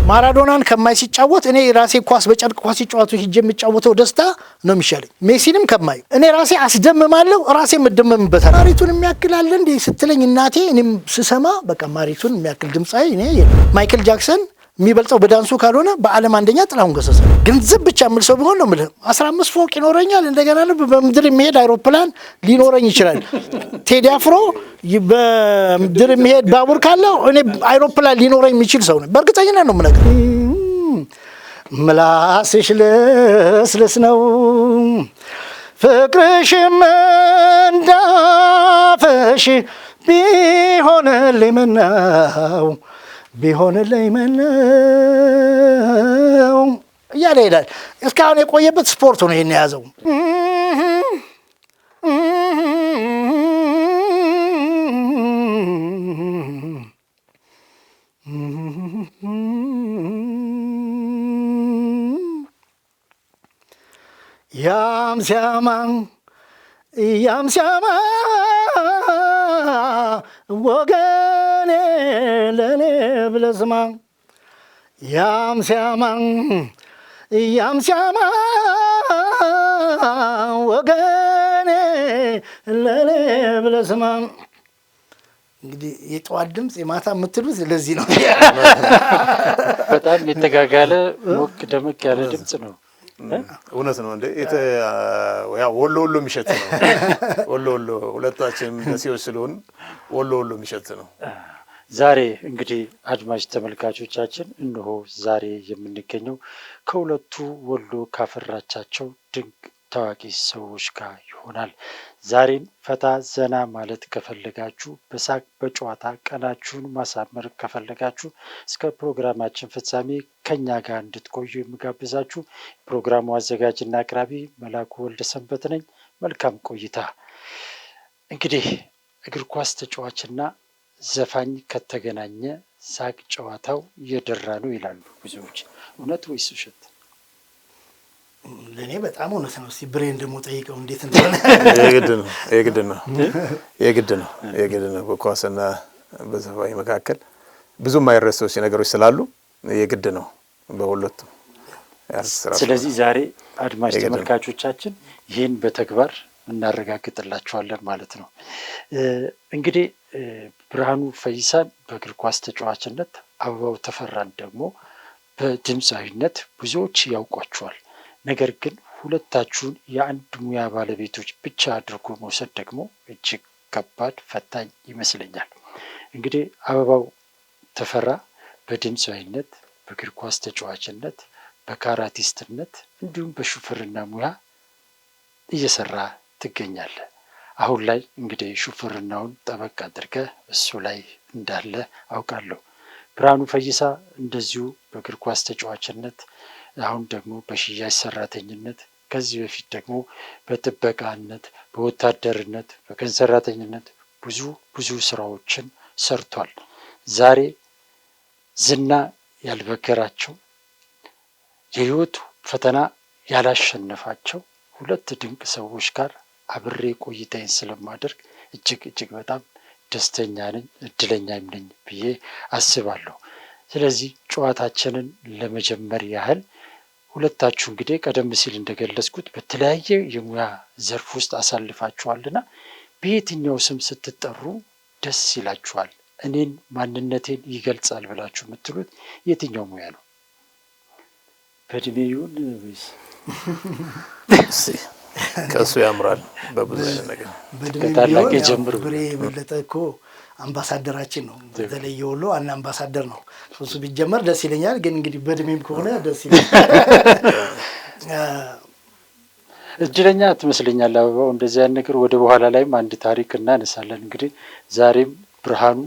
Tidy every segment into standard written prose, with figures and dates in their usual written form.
ማራዶናን ከማይ ሲጫወት እኔ ራሴ ኳስ በጨርቅ ኳስ ሲጫወቱ ሂጄ የሚጫወተው ደስታ ነው የሚሻለኝ። ሜሲንም ከማይ እኔ ራሴ አስደምማለሁ፣ ራሴ መደመምበታል። ማሪቱን የሚያክል አለ እንዴ ስትለኝ እናቴ እኔም ስሰማ በቃ ማሪቱን የሚያክል ድምጻዊ እኔ ማይክል ጃክሰን የሚበልጠው በዳንሱ ካልሆነ በዓለም አንደኛ ጥላሁን ገሰሰ። ገንዘብ ብቻ የምል ሰው ቢሆን ነው የምልህ 15 ፎቅ ይኖረኛል። እንደገና በምድር የሚሄድ አይሮፕላን ሊኖረኝ ይችላል። ቴዲ አፍሮ በምድር የሚሄድ ባቡር ካለው እኔ አይሮፕላን ሊኖረኝ የሚችል ሰው ነው። በእርግጠኝነት ነው የምነግርህ። ምላስሽ ልስልስ ነው ፍቅርሽም እንዳፈሽ ቢሆንልኝ ምነው ቢሆንልኝ ምነው እያለ ይሄዳል። እስካሁን የቆየበት ስፖርቱ ነው ይሄን የያዘው። ያም ሲያማ ወገኔ ለኔ ብለህ ስማ ያም ሲያማ ወገኔ ለኔ ብለህ ስማ። እንግዲህ የጠዋት ድምፅ የማታ የምትሉት ለዚህ ነው። በጣም የተጋጋለ ሞቅ ደመቅ ያለ ድምፅ ነው። እውነት ነው እንዴ? ያው ወሎ የሚሸት ነው። ወሎ ሁለታችንም ደሴዎች ስለሆን ወሎ የሚሸት ነው። ዛሬ እንግዲህ አድማጭ ተመልካቾቻችን እነሆ ዛሬ የምንገኘው ከሁለቱ ወሎ ካፈራቻቸው ድንቅ ታዋቂ ሰዎች ጋር ይሆናል። ዛሬን ፈታ ዘና ማለት ከፈለጋችሁ በሳቅ በጨዋታ ቀናችሁን ማሳመር ከፈለጋችሁ እስከ ፕሮግራማችን ፍጻሜ ከኛ ጋር እንድትቆዩ የሚጋብዛችሁ ፕሮግራሙ አዘጋጅና አቅራቢ መላኩ ወልደ ሰንበት ነኝ። መልካም ቆይታ። እንግዲህ እግር ኳስ ተጫዋችና ዘፋኝ ከተገናኘ ሳቅ ጨዋታው እየደራ ነው ይላሉ ብዙዎች። እውነት ወይስ ውሸት? ለእኔ በጣም እውነት ነው። እስኪ ብሬን ደግሞ ጠይቀው እንዴት እንደሆነ። የግድ ነው። በኳስና በዘፋኝ መካከል ብዙ የማይረሱ ነገሮች ስላሉ የግድ ነው በሁለቱም። ስለዚህ ዛሬ አድማጭ ተመልካቾቻችን ይህን በተግባር እናረጋግጥላቸዋለን ማለት ነው። እንግዲህ ብርሃኑ ፈይሳን በእግር ኳስ ተጫዋችነት፣ አበባው ተፈራን ደግሞ በድምፃዊነት ብዙዎች ያውቋቸዋል። ነገር ግን ሁለታችሁን የአንድ ሙያ ባለቤቶች ብቻ አድርጎ መውሰድ ደግሞ እጅግ ከባድ ፈታኝ ይመስለኛል። እንግዲህ አበባው ተፈራ በድምፃዊነት፣ በእግር ኳስ ተጫዋችነት፣ በካራቲስትነት እንዲሁም በሹፍርና ሙያ እየሰራ ትገኛለህ። አሁን ላይ እንግዲህ ሹፍርናውን ጠበቅ አድርገህ እሱ ላይ እንዳለ አውቃለሁ። ብርሃኑ ፈይሳ እንደዚሁ በእግር ኳስ ተጫዋችነት፣ አሁን ደግሞ በሽያጭ ሰራተኝነት፣ ከዚህ በፊት ደግሞ በጥበቃነት፣ በወታደርነት፣ በቀን ሰራተኝነት ብዙ ስራዎችን ሰርቷል። ዛሬ ዝና ያልበገራቸው የህይወቱ ፈተና ያላሸነፋቸው ሁለት ድንቅ ሰዎች ጋር አብሬ ቆይታዬን ስለማደርግ እጅግ በጣም ደስተኛ ነኝ፣ እድለኛም ነኝ ብዬ አስባለሁ። ስለዚህ ጨዋታችንን ለመጀመር ያህል ሁለታችሁ እንግዲህ ቀደም ሲል እንደገለጽኩት በተለያየ የሙያ ዘርፍ ውስጥ አሳልፋችኋልና በየትኛው ስም ስትጠሩ ደስ ይላችኋል? እኔን ማንነቴን ይገልጻል ብላችሁ የምትሉት የትኛው ሙያ ነው? በእድሜ ይሁን ወይስ ከእሱ ያምራል? በብዙ ነገር ከታላቅ ጀምሩ። ብሬ የበለጠ እኮ አምባሳደራችን ነው። በተለይ የወሎ ዋና አምባሳደር ነው። እሱ ቢጀመር ደስ ይለኛል፣ ግን እንግዲህ በእድሜም ከሆነ ደስ ይለኛል። እድለኛ ትመስለኛለህ አበባው። እንደዚህ አይነት ነገር ወደ በኋላ ላይም አንድ ታሪክ እናነሳለን። እንግዲህ ዛሬም ብርሃኑ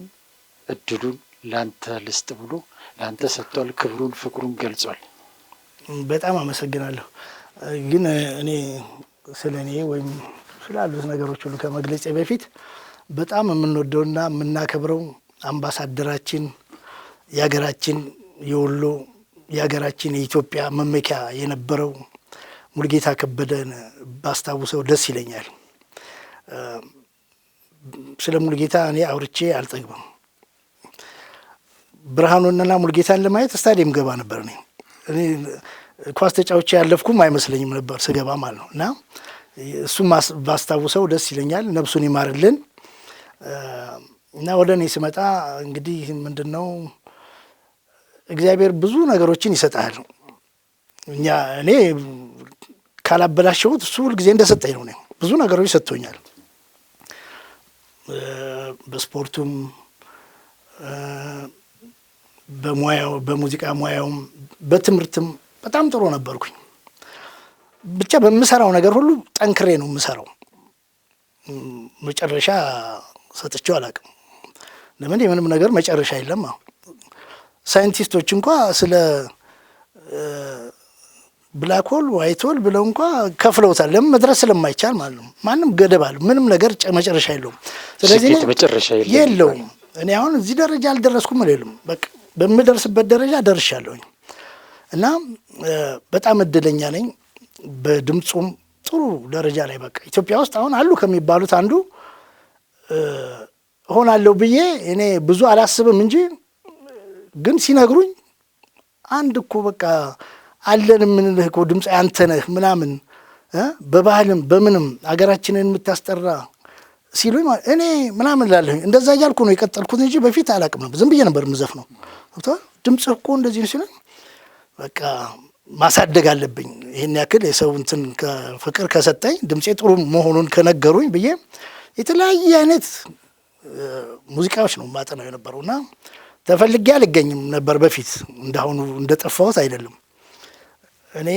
እድሉን ላንተ ልስጥ ብሎ ላንተ ሰጥቷል። ክብሩን ፍቅሩን ገልጿል። በጣም አመሰግናለሁ። ግን እኔ ስለ እኔ ወይም ስላሉት ነገሮች ሁሉ ከመግለጼ በፊት በጣም የምንወደውና የምናከብረው አምባሳደራችን የሀገራችን የወሎ የሀገራችን የኢትዮጵያ መመኪያ የነበረው ሙሉጌታ ከበደን ባስታውሰው ደስ ይለኛል። ስለ ሙሉጌታ እኔ አውርቼ አልጠግብም። ብርሃኑንና ሙልጌታን ለማየት ስታዲየም ገባ ነበር። እኔ ኳስ ተጫውቼ ያለፍኩም አይመስለኝም ነበር ስገባ ማለት ነው። እና እሱም ባስታውሰው ደስ ይለኛል። ነፍሱን ይማርልን። እና ወደ እኔ ስመጣ እንግዲህ ምንድነው እግዚአብሔር ብዙ ነገሮችን ይሰጣል። እኔ ካላበላሸሁት እሱ ሁልጊዜ እንደሰጠኝ ነው። ብዙ ነገሮች ሰጥቶኛል። በስፖርቱም በሙያው በሙዚቃ ሙያውም በትምህርትም በጣም ጥሩ ነበርኩኝ። ብቻ በምሰራው ነገር ሁሉ ጠንክሬ ነው የምሰራው። መጨረሻ ሰጥቼው አላውቅም። ለምን የምንም ነገር መጨረሻ የለም። ሳይንቲስቶች እንኳ ስለ ብላክ ሆል ዋይት ሆል ብለው እንኳ ከፍለውታል። ለምን መድረስ ስለማይቻል ማለት ነው። ማንም ገደብ አለ። ምንም ነገር መጨረሻ የለውም። ስለዚህ መጨረሻ የለውም። እኔ አሁን እዚህ ደረጃ አልደረስኩም አይደለም። በቃ በምደርስበት ደረጃ ደርሻለሁኝ እና በጣም እድለኛ ነኝ። በድምጹም ጥሩ ደረጃ ላይ በቃ ኢትዮጵያ ውስጥ አሁን አሉ ከሚባሉት አንዱ እሆናለሁ ብዬ እኔ ብዙ አላስብም እንጂ ግን ሲነግሩኝ አንድ እኮ በቃ አለን የምንልህ እኮ ድምፅ አንተ ነህ ምናምን በባህልም በምንም አገራችንን የምታስጠራ ሲሉኝ እኔ ምናምን እላለሁኝ። እንደዛ እያልኩ ነው የቀጠልኩት እንጂ በፊት አላውቅም ነበር። ዝም ብዬ ነበር የምዘፍነው። ድምፅህ እኮ እንደዚህ ሲሉኝ በቃ ማሳደግ አለብኝ ይህን ያክል የሰው እንትን ፍቅር ከሰጠኝ ድምፄ ጥሩ መሆኑን ከነገሩኝ ብዬ የተለያየ አይነት ሙዚቃዎች ነው ማጠናው የነበረውና ተፈልጌ አልገኝም ነበር በፊት። እንዳሁኑ እንደጠፋሁት አይደለም። እኔ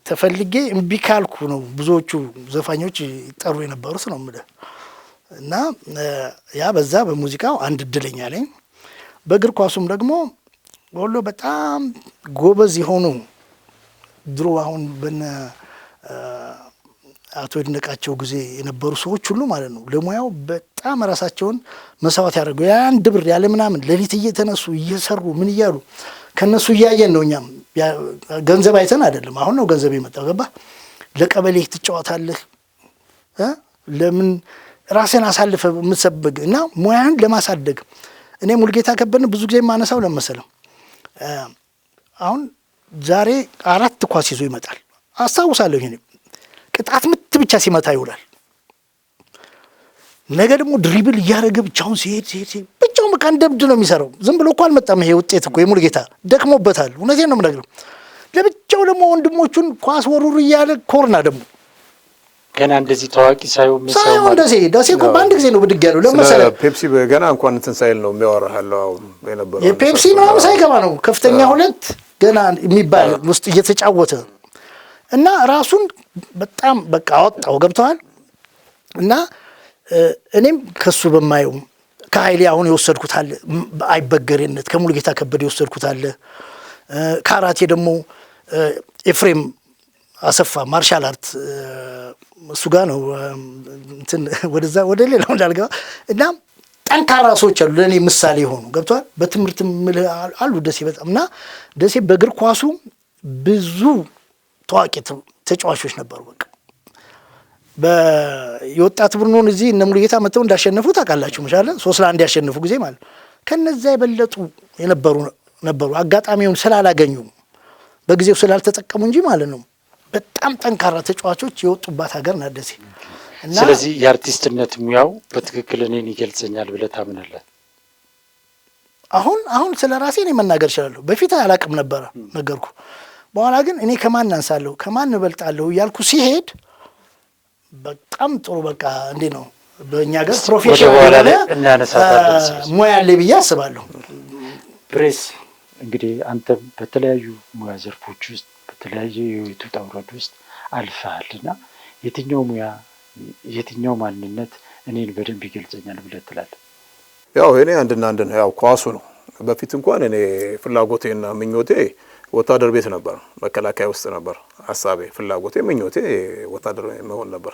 ተፈልጌ እምቢ ካልኩ ነው ብዙዎቹ ዘፋኞች ይጠሩ የነበሩት ነው የምልህ። እና ያ በዛ በሙዚቃው አንድ እድለኛ ነኝ። በእግር ኳሱም ደግሞ ወሎ በጣም ጎበዝ የሆኑ ድሮ አሁን በነ አቶ ይድነቃቸው ጊዜ የነበሩ ሰዎች ሁሉ ማለት ነው ለሙያው በጣም ራሳቸውን መስዋዕት ያደርጉ ያን ብር ያለ ምናምን ሌሊት እየተነሱ እየሰሩ ምን እያሉ ከነሱ እያየን ነው። እኛም ገንዘብ አይተን አይደለም። አሁን ነው ገንዘብ የመጣው። ገባ ለቀበሌ ትጫወታለህ ለምን ራስን አሳልፈ የምትሰብግ እና ሙያን ለማሳደግ እኔ ሙልጌታ ከበድን ብዙ ጊዜ የማነሳው ለመሰለም አሁን ዛሬ 4 ኳስ ይዞ ይመጣል አስታውሳለሁ። ይሄን ቅጣት ምት ብቻ ሲመታ ይውላል። ነገ ደግሞ ድሪብል እያደረገ ብቻውን ሲሄድ ብቻውን በቃ እንደብድ ነው የሚሰራው። ዝም ብሎ እኮ አልመጣም ይሄ ውጤት እኮ የሙልጌታ ደክሞበታል። እውነቴን ነው የምነግርህ። ለብቻው ደግሞ ወንድሞቹን ኳስ ወሩሩ እያለ ኮርና ደግሞ ገና እንደዚህ ታዋቂ ሳይሆን ደሴ እኮ በአንድ ጊዜ ነው ብድግ ያለው። ለምሳሌ ፔፕሲ ገና እንኳን እንትን ሳይል ነው የሚያወራሃለው። አሁን የነበረው የፔፕሲ ምናምን ሳይገባ ነው ከፍተኛ 2 ገና የሚባል ውስጥ እየተጫወተ እና ራሱን በጣም በቃ አወጣው። ገብተዋል። እና እኔም ከሱ በማየው ከኃይሌ አሁን የወሰድኩት አለ አይበገሬነት፣ ከሙልጌታ ከበደ የወሰድኩት አለ። ካራቴ ደግሞ ኤፍሬም አሰፋ ማርሻል አርት እሱ ጋር ነው እንትን ወደዛ ወደ ሌላው እንዳልገባ እና ጠንካራ ሰዎች አሉ ለእኔ ምሳሌ የሆኑ ገብቷል። በትምህርትም አሉ ደሴ በጣም እና ደሴ በእግር ኳሱ ብዙ ታዋቂ ተጫዋቾች ነበሩ። በቃ የወጣት ቡድኑን እዚህ እነ ሙሉጌታ መተው እንዳሸነፉ ታውቃላችሁ። መሻለ 3-1 ያሸነፉ ጊዜ ማለት ከነዛ የበለጡ ነበሩ። አጋጣሚውን ስላላገኙ በጊዜው ስላልተጠቀሙ እንጂ ማለት ነው። በጣም ጠንካራ ተጫዋቾች የወጡባት ሀገር ናት ደሴ። ስለዚህ የአርቲስትነት ሙያው በትክክል እኔን ይገልጸኛል ብለህ ታምናለህ? አሁን ስለ ራሴ እኔ መናገር እችላለሁ። በፊት አላውቅም ነበረ ነገርኩ። በኋላ ግን እኔ ከማን አንሳለሁ ከማን እበልጣለሁ እያልኩ ሲሄድ በጣም ጥሩ በቃ እንዴ ነው በእኛ ሀገር ፕሮፌሽናል ሙያ አለ ብዬ አስባለሁ። ፕሬስ እንግዲህ አንተም በተለያዩ ሙያ ዘርፎች ውስጥ በተለያየ የህይወት ውጣ ውረድ ውስጥ አልፈሃልና የትኛው ሙያ የትኛው ማንነት እኔን በደንብ ይገልጸኛል ብለህ ትላለህ? ያው እኔ አንድና አንድ ነው። ያው ኳሱ ነው። በፊት እንኳን እኔ ፍላጎቴና ምኞቴ ወታደር ቤት ነበር፣ መከላከያ ውስጥ ነበር ሀሳቤ፣ ፍላጎቴ፣ ምኞቴ ወታደር መሆን ነበር።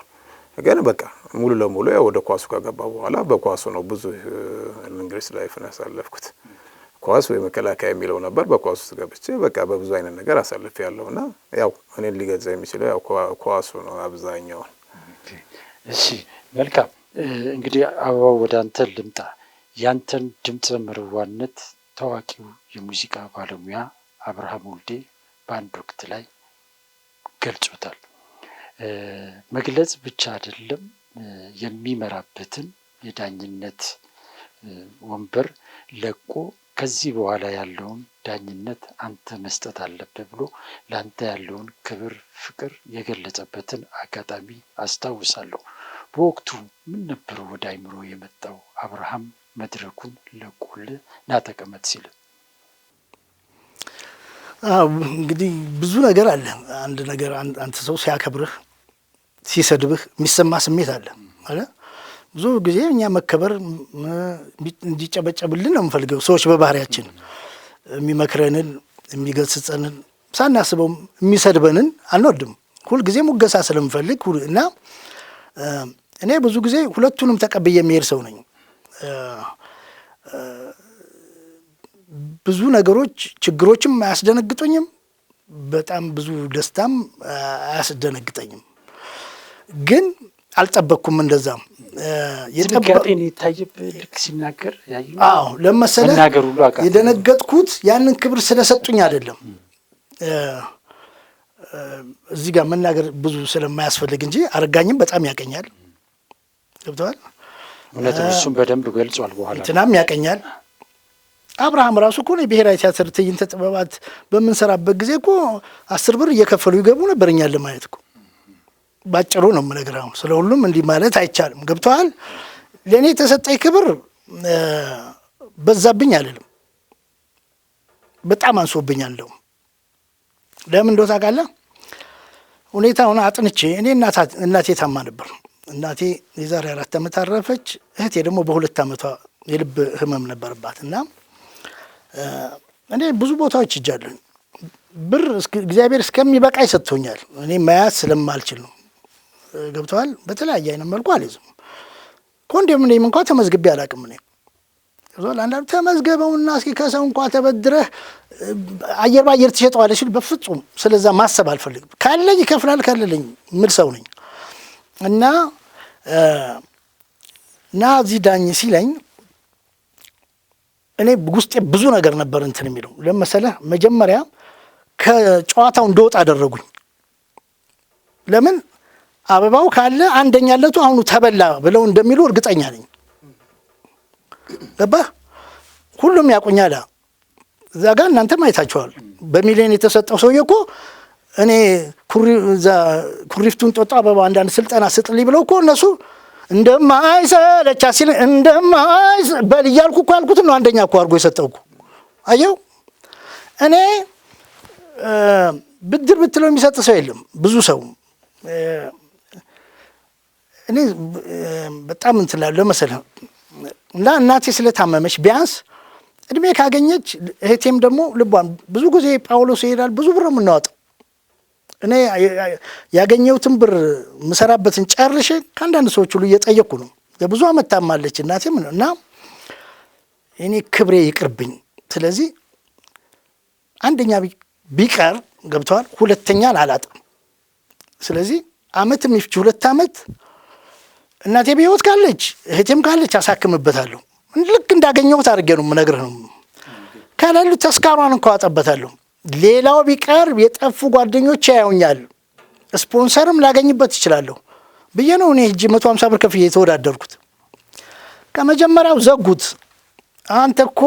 ግን በቃ ሙሉ ለሙሉ ወደ ኳሱ ከገባ በኋላ በኳሱ ነው ብዙ እንግሊዝ ላይፍ ያሳለፍኩት። ኳስ ወይ መከላከያ የሚለው ነበር። በኳሱ ውስጥ ገብቼ በቃ በብዙ አይነት ነገር አሳልፌያለሁና ያው እኔን ሊገልጽ የሚችለው ያው ኳሱ ነው አብዛኛው። እሺ መልካም። እንግዲህ አበባው ወደ አንተ ልምጣ። ያንተን ድምጽ ምርዋነት ታዋቂው የሙዚቃ ባለሙያ አብርሃም ወልዴ በአንድ ወቅት ላይ ገልጾታል። መግለጽ ብቻ አይደለም፣ የሚመራበትን የዳኝነት ወንበር ለቆ ከዚህ በኋላ ያለውን ዳኝነት አንተ መስጠት አለብህ ብሎ ለአንተ ያለውን ክብር፣ ፍቅር የገለጸበትን አጋጣሚ አስታውሳለሁ። በወቅቱ ምን ነበረ ወደ አይምሮ የመጣው አብርሃም መድረኩን ለቆልህ ና ተቀመጥ ሲል? እንግዲህ ብዙ ነገር አለ። አንድ ነገር አንተ ሰው ሲያከብርህ ሲሰድብህ የሚሰማ ስሜት አለ ማለት። ብዙ ጊዜ እኛ መከበር እንዲጨበጨብልን ነው የምፈልገው። ሰዎች በባህሪያችን የሚመክረንን የሚገስጸንን ሳናስበው የሚሰድበንን አንወድም። ሁልጊዜ ሙገሳ ስለምፈልግ እና እኔ ብዙ ጊዜ ሁለቱንም ተቀብዬ የሚሄድ ሰው ነኝ። ብዙ ነገሮች ችግሮችም አያስደነግጡኝም፣ በጣም ብዙ ደስታም አያስደነግጠኝም። ግን አልጠበቅኩም እንደዛም ድንጋጤን የታየብህ ልክ ሲናገር ያየሁ። አዎ ለመሰለህ የደነገጥኩት ያንን ክብር ስለሰጡኝ አይደለም። እዚህ ጋር መናገር ብዙ ስለማያስፈልግ እንጂ አረጋኝም በጣም ያቀኛል። ገብተዋል። እውነትም እሱም በደንብ ገልጿል። በኋላ እንትናም ያቀኛል። አብርሃም ራሱ እኮ የብሔራዊ ቲያትር ትዕይንተ ጥበባት በምንሰራበት ጊዜ እኮ 10 ብር እየከፈሉ ይገቡ ነበር እኛን ለማየት እኮ። ባጭሩ ነው የምነግርህ። ስለ ሁሉም እንዲህ ማለት አይቻልም። ገብተዋል። ለእኔ የተሰጠኝ ክብር በዛብኝ አልልም፣ በጣም አንሶብኛል። ለምን እንደው ታውቃለህ? ሁኔታውን አጥንቼ እኔ እናቴ ታማ ነበር። እናቴ የዛሬ 4 ዓመት አረፈች። እህቴ ደግሞ በ2 ዓመቷ የልብ ህመም ነበረባት እና እኔ ብዙ ቦታዎች ሄጃለሁ። ብር እግዚአብሔር እስከሚበቃኝ ሰጥቶኛል። እኔ መያዝ ስለማልችል ነው። ገብተዋል። በተለያየ አይነት መልኩ አልይዝም። ኮንዶሚኒየም እንኳን ተመዝግቤ አላውቅም። እኔ አንዳንዱ ተመዝገበውና እስኪ ከሰው እንኳ ተበድረህ አየር ባየር ትሸጠዋለህ ሲል በፍጹም ስለዛ ማሰብ አልፈልግም። ካለኝ ይከፍላል ካለለኝ ምል ሰው ነኝ እና እዚህ ዳኝ ሲለኝ እኔ ውስጤ ብዙ ነገር ነበር እንትን የሚለው ለመሰለህ። መጀመሪያ ከጨዋታው እንደወጣ አደረጉኝ። ለምን አበባው ካለ አንደኛለቱ አሁኑ ተበላ ብለው እንደሚሉ እርግጠኛ ነኝ። ገባህ? ሁሉም ያቁኛል። እዛ ጋር እናንተም አይታችኋል። በሚሊዮን የተሰጠው ሰውዬ እኮ እኔ ኩሪፍቱን ጦጣ አበባ አንዳንድ ስልጠና ስጥልኝ ብለው እኮ እነሱ እንደማይሰለቻ ሲል በል እያልኩ እኮ ያልኩትን ነው አንደኛ እኮ አድርጎ የሰጠው እኮ። አየው እኔ ብድር ብትለው የሚሰጥ ሰው የለም ብዙ ሰው። እኔ በጣም እንትን እላለሁ መሰለህ እና እናቴ ስለታመመች ቢያንስ እድሜ ካገኘች እህቴም ደግሞ ልቧን ብዙ ጊዜ ጳውሎስ ይሄዳል ብዙ ብር የምናወጣው እኔ ያገኘሁትን ብር ምሰራበትን ጨርሼ ከአንዳንድ ሰዎች ሁሉ እየጠየቅኩ ነው። ለብዙ ዓመት ታማለች እናቴም እና እኔ ክብሬ ይቅርብኝ። ስለዚህ አንደኛ ቢቀር ገብተዋል፣ ሁለተኛን አላጣም። ስለዚህ ዓመትም ይፍጅ 2 ዓመት እናቴ በሕይወት ካለች እህቴም ካለች አሳክምበታለሁ። ልክ እንዳገኘሁት አድርጌ ነው የምነግርህ ነው። ከሌሉ ተስካሯን እንኳ አጠበታለሁ። ሌላው ቢቀር የጠፉ ጓደኞች ያዩኛል፣ ስፖንሰርም ላገኝበት ይችላለሁ ብዬ ነው እኔ እጅ 150 ብር ከፍዬ የተወዳደርኩት። ከመጀመሪያው ዘጉት። አንተ እኮ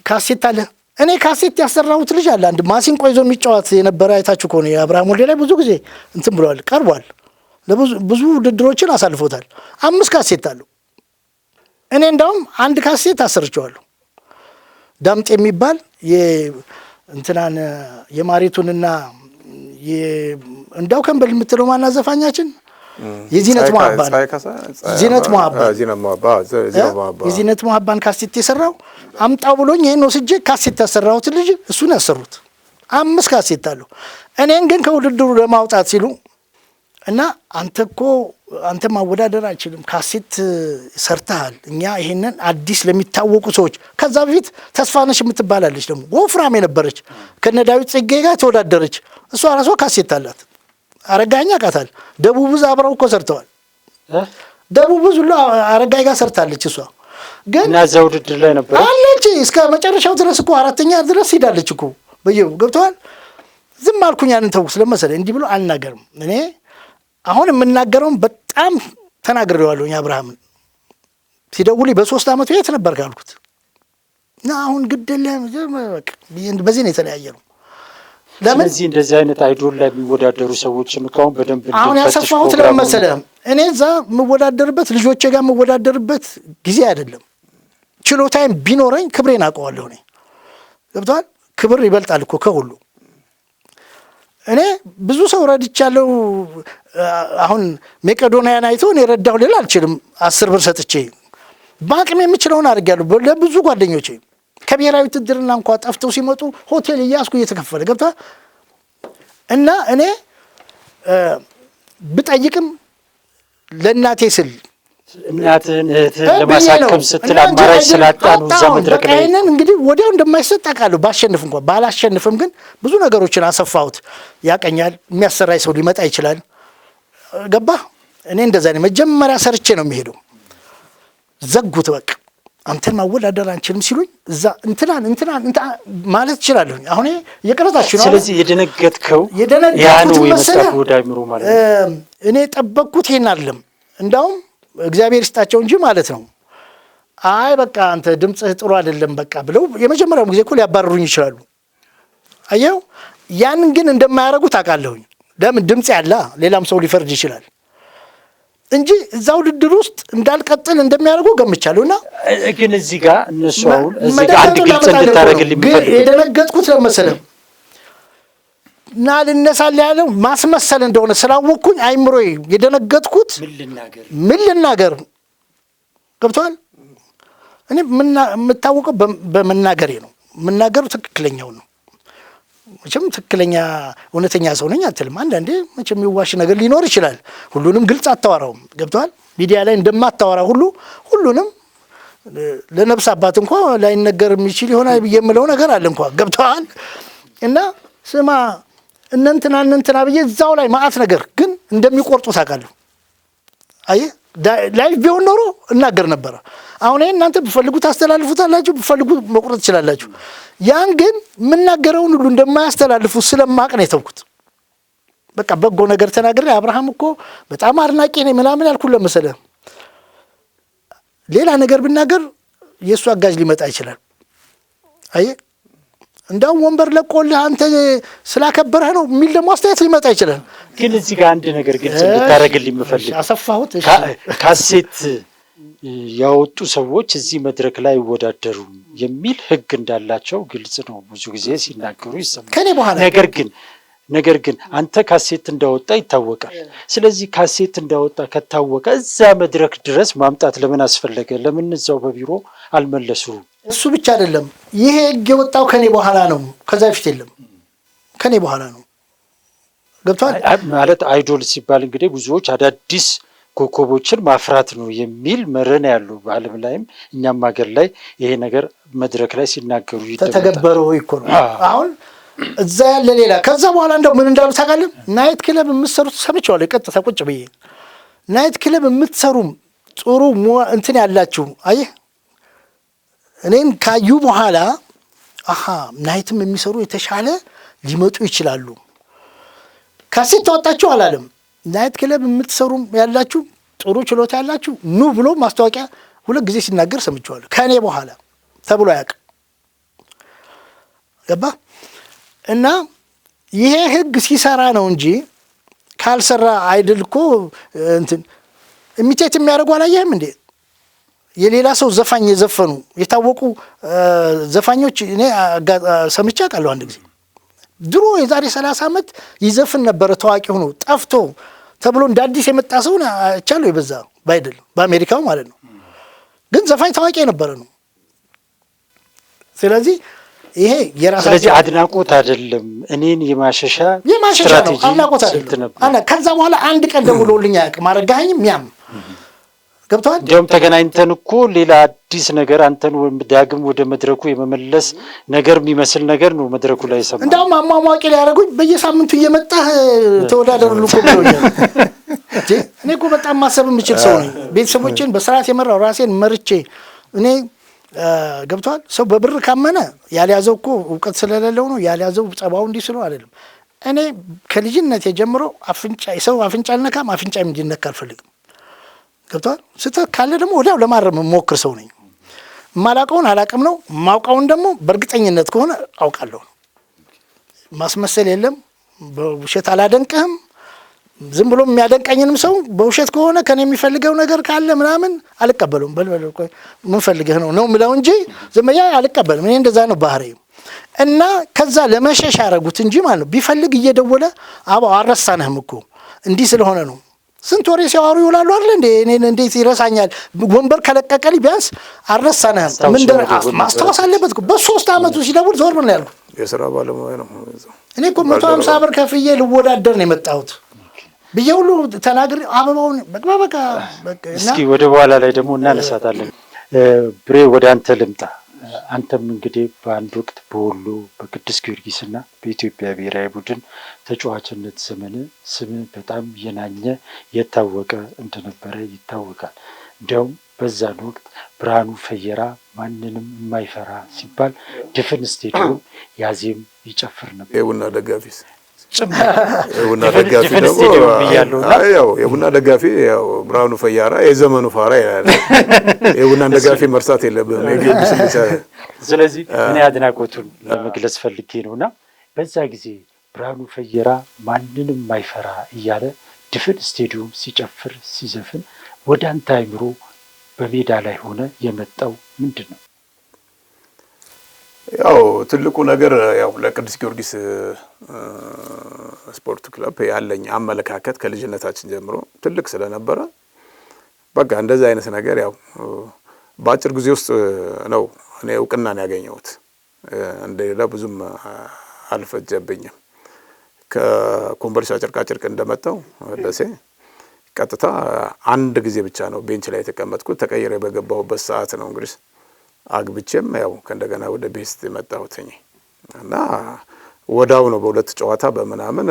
ካሴት አለ። እኔ ካሴት ያሰራሁት ልጅ አለ አንድ ማሲንቆ ይዞ የሚጫወት የነበረ አይታችሁ ከሆነ የአብርሃም ወልዴ ላይ ብዙ ጊዜ እንትን ብሏል፣ ቀርቧል። ለብዙ ውድድሮችን አሳልፎታል። 5 ካሴት አለው። እኔ እንዳውም 1 ካሴት አሰርቸዋለሁ። ዳምጤ የሚባል እንትናን የማሪቱንና እንዳው ከንበል የምትለው ማና ዘፋኛችን የዚነት ሙሀባን የዚነት ሙሀባን ካሴት የሰራው አምጣው ብሎኝ ይሄን ወስጄ ካሴት ያሰራሁት ልጅ እሱን ያሰሩት 5 ካሴት አለው። እኔን ግን ከውድድሩ ለማውጣት ሲሉ እና አንተ ማወዳደር አይችልም፣ ካሴት ሰርተሃል፣ እኛ ይሄንን አዲስ ለሚታወቁ ሰዎች። ከዛ በፊት ተስፋነሽ የምትባላለች ደግሞ ወፍራም የነበረች ከነ ዳዊት ጽጌ ጋር ተወዳደረች። እሷ ራሷ ካሴት አላት። አረጋኛ ቃታል ደቡብ ብዙ አብረው እኮ ሰርተዋል። ደቡብ ብዙ ሁሉ አረጋይ ጋር ሰርታለች እሷ። ግን እና እዛ ውድድር ላይ ነበር አለች እስከ መጨረሻው ድረስ እኮ 4ኛ ድረስ ሄዳለች እኮ በየው ገብተዋል። ዝም አልኩኝ ያንን ተው ስለመሰለ እንዲህ ብሎ አልናገርም። እኔ አሁን የምናገረውን በጣም ተናግሬዋለሁኝ። አብርሃምን ሲደውልኝ በ3 ዓመቱ የት ነበር ካልኩት እና አሁን ግድለ በዚህ ነው የተለያየ ነው። ለምን ስለዚህ እንደዚህ አይነት አይዶል ላይ የሚወዳደሩ ሰዎችን እንኳን በደንብ አሁን ያሰፋሁት ለምን መሰለህ እኔ እዛ የምወዳደርበት ልጆቼ ጋር የምወዳደርበት ጊዜ አይደለም። ችሎታዬም ቢኖረኝ ክብሬን አውቀዋለሁ። እኔ ገብቶሃል። ክብር ይበልጣል እኮ ከሁሉ። እኔ ብዙ ሰው ረድቻለሁ። አሁን መቄዶንያን አይቶ እኔ ረዳሁ ልል አልችልም። 10 ብር ሰጥቼ በአቅሜ የምችለውን አድርጌያለሁ ለብዙ ጓደኞቼ። ከብሔራዊ ውትድርና እንኳን ጠፍተው ሲመጡ ሆቴል እያስኩ እየተከፈለ ገብቶሃል። እና እኔ ብጠይቅም ለእናቴ ስል እናትህን እህትህን ለማሳከም ስትል አማራጭ ስላጣኑ እዛ መድረክ ላይ ይሄንን እንግዲህ ወዲያው እንደማይሰጥ አውቃለሁ። ባሸንፍ እንኳን ባላሸንፍም ግን ብዙ ነገሮችን አሰፋሁት። ያቀኛል። የሚያሰራኝ ሰው ሊመጣ ይችላል። ገባህ። እኔ እንደዛ ነኝ። መጀመሪያ ሰርቼ ነው የሚሄደው። ዘጉት በቃ አንተን ማወዳደር አንችልም ሲሉኝ እዛ እንትናን ማለት እችላለሁ። አሁን እየቀረጣችሁ ነው። ስለዚህ የደነገጥከው ያ ነው የመጣው ወደ አይምሮ ማለት እኔ ጠበቅኩት ይሄን አይደለም። እንዳውም እግዚአብሔር ይስጣቸው እንጂ ማለት ነው። አይ በቃ አንተ ድምጽህ ጥሩ አይደለም በቃ ብለው የመጀመሪያው ጊዜ እኮ ሊያባርሩኝ ይችላሉ። አየው ያንን ግን እንደማያደርጉት አውቃለሁኝ። ለምን ድምጽ ያለ ሌላም ሰው ሊፈርድ ይችላል እንጂ እዛ ውድድር ውስጥ እንዳልቀጥል እንደሚያደርጉ ገምቻለሁና ግን እዚህ ጋር እነሱ አሁን እዚህ ጋር አንድ ግልጽ እንድታደርግልኝ የሚፈልግ የደነገጥኩት ለመሰለም እና ልነሳል ያለው ማስመሰል እንደሆነ ስላወቅኩኝ አይምሮዬ የደነገጥኩት ምን ልናገር ገብቶሃል። እኔ የምታወቀው በመናገሬ ነው። የምናገሩ ትክክለኛው ነው። መቼም ትክክለኛ እውነተኛ ሰው ነኝ አትልም። አንዳንዴ መቼም የሚዋሽ ነገር ሊኖር ይችላል። ሁሉንም ግልጽ አታወራውም። ገብቶሃል። ሚዲያ ላይ እንደማታወራ ሁሉ ሁሉንም ለነፍስ አባት እንኳን ላይነገር የሚችል ይሆናል ብዬ የምለው ነገር አለ እንኳን ገብቶሃል። እና ስማ እነንትና ብዬ እዛው ላይ ማአት ነገር ግን እንደሚቆርጡ ታውቃለሁ። አየህ ላይቭ ቢሆን ኖሮ እናገር ነበረ። አሁን እናንተ ብፈልጉት አስተላልፉታላችሁ፣ ብፈልጉት መቁረጥ ትችላላችሁ። ያን ግን የምናገረውን ሁሉ እንደማያስተላልፉ ስለማቅ ነው የተውኩት። በቃ በጎ ነገር ተናግሬ አብርሃም እኮ በጣም አድናቂ ነኝ ምናምን ያልኩት ለመሰለህ ሌላ ነገር ብናገር የእሱ አጋዥ ሊመጣ ይችላል። አየህ እንዳውም ወንበር ለቆልህ አንተ ስላከበረህ ነው የሚል ደግሞ አስተያየት ሊመጣ ይችላል። ግን እዚህ ጋር አንድ ነገር ግልጽ እንድታደርግልኝ የምፈልግ አሰፋሁት። ካሴት ያወጡ ሰዎች እዚህ መድረክ ላይ ይወዳደሩ የሚል ሕግ እንዳላቸው ግልጽ ነው። ብዙ ጊዜ ሲናገሩ ይሰማል። ከኔ በኋላ ነገር ግን አንተ ካሴት እንዳወጣ ይታወቃል። ስለዚህ ካሴት እንዳወጣ ከታወቀ እዛ መድረክ ድረስ ማምጣት ለምን አስፈለገ? ለምን እዛው በቢሮ አልመለሱም? እሱ ብቻ አይደለም። ይሄ ሕግ የወጣው ከኔ በኋላ ነው። ከዛ በፊት የለም። ከኔ በኋላ ነው። ገብቷል ማለት አይዶል ሲባል እንግዲህ ብዙዎች አዳዲስ ኮከቦችን ማፍራት ነው የሚል መረን ያለው በዓለም ላይም እኛም ሀገር ላይ ይሄ ነገር መድረክ ላይ ሲናገሩ ተተገበረው እኮ ነው። አሁን እዛ ያለ ሌላ ከዛ በኋላ እንደው ምን እንዳሉ ታውቃለህ? ናይት ክለብ የምትሰሩት ሰምቼዋለሁ። ቀጥታ ቁጭ ብዬ ናይት ክለብ የምትሰሩም ጥሩ እንትን ያላችሁ አየህ እኔን ካዩ በኋላ ናይትም የሚሰሩ የተሻለ ሊመጡ ይችላሉ። ካሴት ተወጣችሁ አላለም። ናይት ክለብ የምትሰሩ ያላችሁ ጥሩ ችሎታ ያላችሁ ኑ ብሎ ማስታወቂያ 2 ጊዜ ሲናገር ሰምቼዋለሁ። ከኔ በኋላ ተብሎ ያውቅ ገባ እና ይሄ ሕግ ሲሰራ ነው እንጂ ካልሰራ አይድል እኮ እንትን ኢሚቴት የሚያደርጉ አላየህም እንዴ? የሌላ ሰው ዘፋኝ የዘፈኑ የታወቁ ዘፋኞች እኔ ሰምቼ አውቃለሁ። አንድ ጊዜ ድሮ የዛሬ 30 ዓመት ይዘፍን ነበረ ታዋቂ ሆኖ ጠፍቶ ተብሎ እንደ አዲስ የመጣ ሰው አይቻለሁ። የበዛ ባይደል በአሜሪካው ማለት ነው። ግን ዘፋኝ ታዋቂ የነበረ ነው። ስለዚህ ይሄ የራሳቸው ስለዚህ አድናቆት አይደለም፣ እኔን የማሸሻ ነው። አድናቆት አይደለም። ከዛ በኋላ አንድ ቀን ደውሎልኝ አያውቅም። አረጋኸኝም ያም ገብቷል። እንደውም ተገናኝተን እኮ ሌላ አዲስ ነገር አንተን ዳግም ወደ መድረኩ የመመለስ ነገር የሚመስል ነገር ነው መድረኩ ላይ ሰማ። እንደውም አሟሟቂ ሊያደርጉኝ በየሳምንቱ እየመጣህ ተወዳደሩ እኮ ብሎኛል። እኔ እኮ በጣም ማሰብ የምችል ሰው ነኝ። ቤተሰቦቼን በስርዓት የመራው ራሴን መርቼ እኔ ገብቷል። ሰው በብር ካመነ ያልያዘው እኮ እውቀት ስለሌለው ነው። ያልያዘው ጸባው እንዲህ ስለሆነ አይደለም። እኔ ከልጅነት የጀምሮ ሰው አፍንጫ አልነካም፣ አፍንጫ እንዲነካ አልፈልግም። ገብቷል። ስህተት ካለ ደግሞ ወዲያው ለማረም ሞክር ሰው ነኝ። የማላውቀውን አላውቅም ነው፣ የማውቀውን ደግሞ በእርግጠኝነት ከሆነ አውቃለሁ። ማስመሰል የለም። በውሸት አላደንቅህም። ዝም ብሎ የሚያደንቀኝንም ሰው በውሸት ከሆነ ከኔ የሚፈልገው ነገር ካለ ምናምን አልቀበለውም። ምን ፈልገህ ነው የምለው እንጂ ዝም ብዬ አልቀበልም። እኔ እንደዛ ነው ባህሪዬ። እና ከዛ ለመሸሽ ያደረጉት እንጂ ማለት ነው። ቢፈልግ እየደወለ አባው አልረሳንህም እኮ እንዲህ ስለሆነ ነው። ስንት ወሬ ሲያወሩ ይውላሉ አይደል እንዴ? እኔን እንዴት ይረሳኛል? ወንበር ከለቀቀልኝ ቢያንስ አልረሳንህም ማስታወስ አለበት እኮ። በ3 ዓመቱ ሲደውል ዞር ምን ያልኩ የሥራ ባለሙያ ነው። እኔ እኮ 150 ብር ከፍዬ ልወዳደር ነው የመጣሁት ብዬ ሁሉ ተናግሬ አበባውን በቃ እስኪ ወደ በኋላ ላይ ደግሞ እናነሳታለን። ብሬ ወደ አንተ ልምጣ። አንተም እንግዲህ በአንድ ወቅት በወሎ በቅዱስ ጊዮርጊስና በኢትዮጵያ ብሔራዊ ቡድን ተጫዋችነት ዘመን ስም በጣም የናኘ የታወቀ እንደነበረ ይታወቃል። እንዲያውም በዛን ወቅት ብርሃኑ ፈየራ ማንንም የማይፈራ ሲባል ድፍን ስቴዲየም ያዜም ይጨፍር ነበር። የቡና ደጋፊስ የቡና ደጋፊ ደግሞ ያው የቡና ደጋፊ ያው ብርሃኑ ፈያራ የዘመኑ ፋራ ይላል። የቡናን ደጋፊ መርሳት የለብህም። የጊዮርጊስ ብቻ። ስለዚህ እኔ አድናቆቱን ለመግለጽ ፈልጌ ነውና በዛ ጊዜ ብርሃኑ ፈየራ ማንንም የማይፈራ እያለ ድፍን ስቴዲየም ሲጨፍር ሲዘፍን ወደ አንተ አይምሮ በሜዳ ላይ ሆነ የመጣው ምንድን ነው? ያው ትልቁ ነገር ያው ለቅዱስ ጊዮርጊስ ስፖርት ክለብ ያለኝ አመለካከት ከልጅነታችን ጀምሮ ትልቅ ስለነበረ በቃ እንደዚህ አይነት ነገር ያው በአጭር ጊዜ ውስጥ ነው እኔ እውቅናን ያገኘሁት። እንደሌላ ብዙም አልፈጀብኝም። ከኮምቦልቻ ጨርቃጨርቅ እንደመጣው ደሴ ቀጥታ አንድ ጊዜ ብቻ ነው ቤንች ላይ የተቀመጥኩት። ተቀይሬ በገባሁበት ሰዓት ነው እንግዲህ አግብቼም ያው ከእንደገና ወደ ቤስት የመጣሁት እና ወዳው ነው በሁለት ጨዋታ በምናምን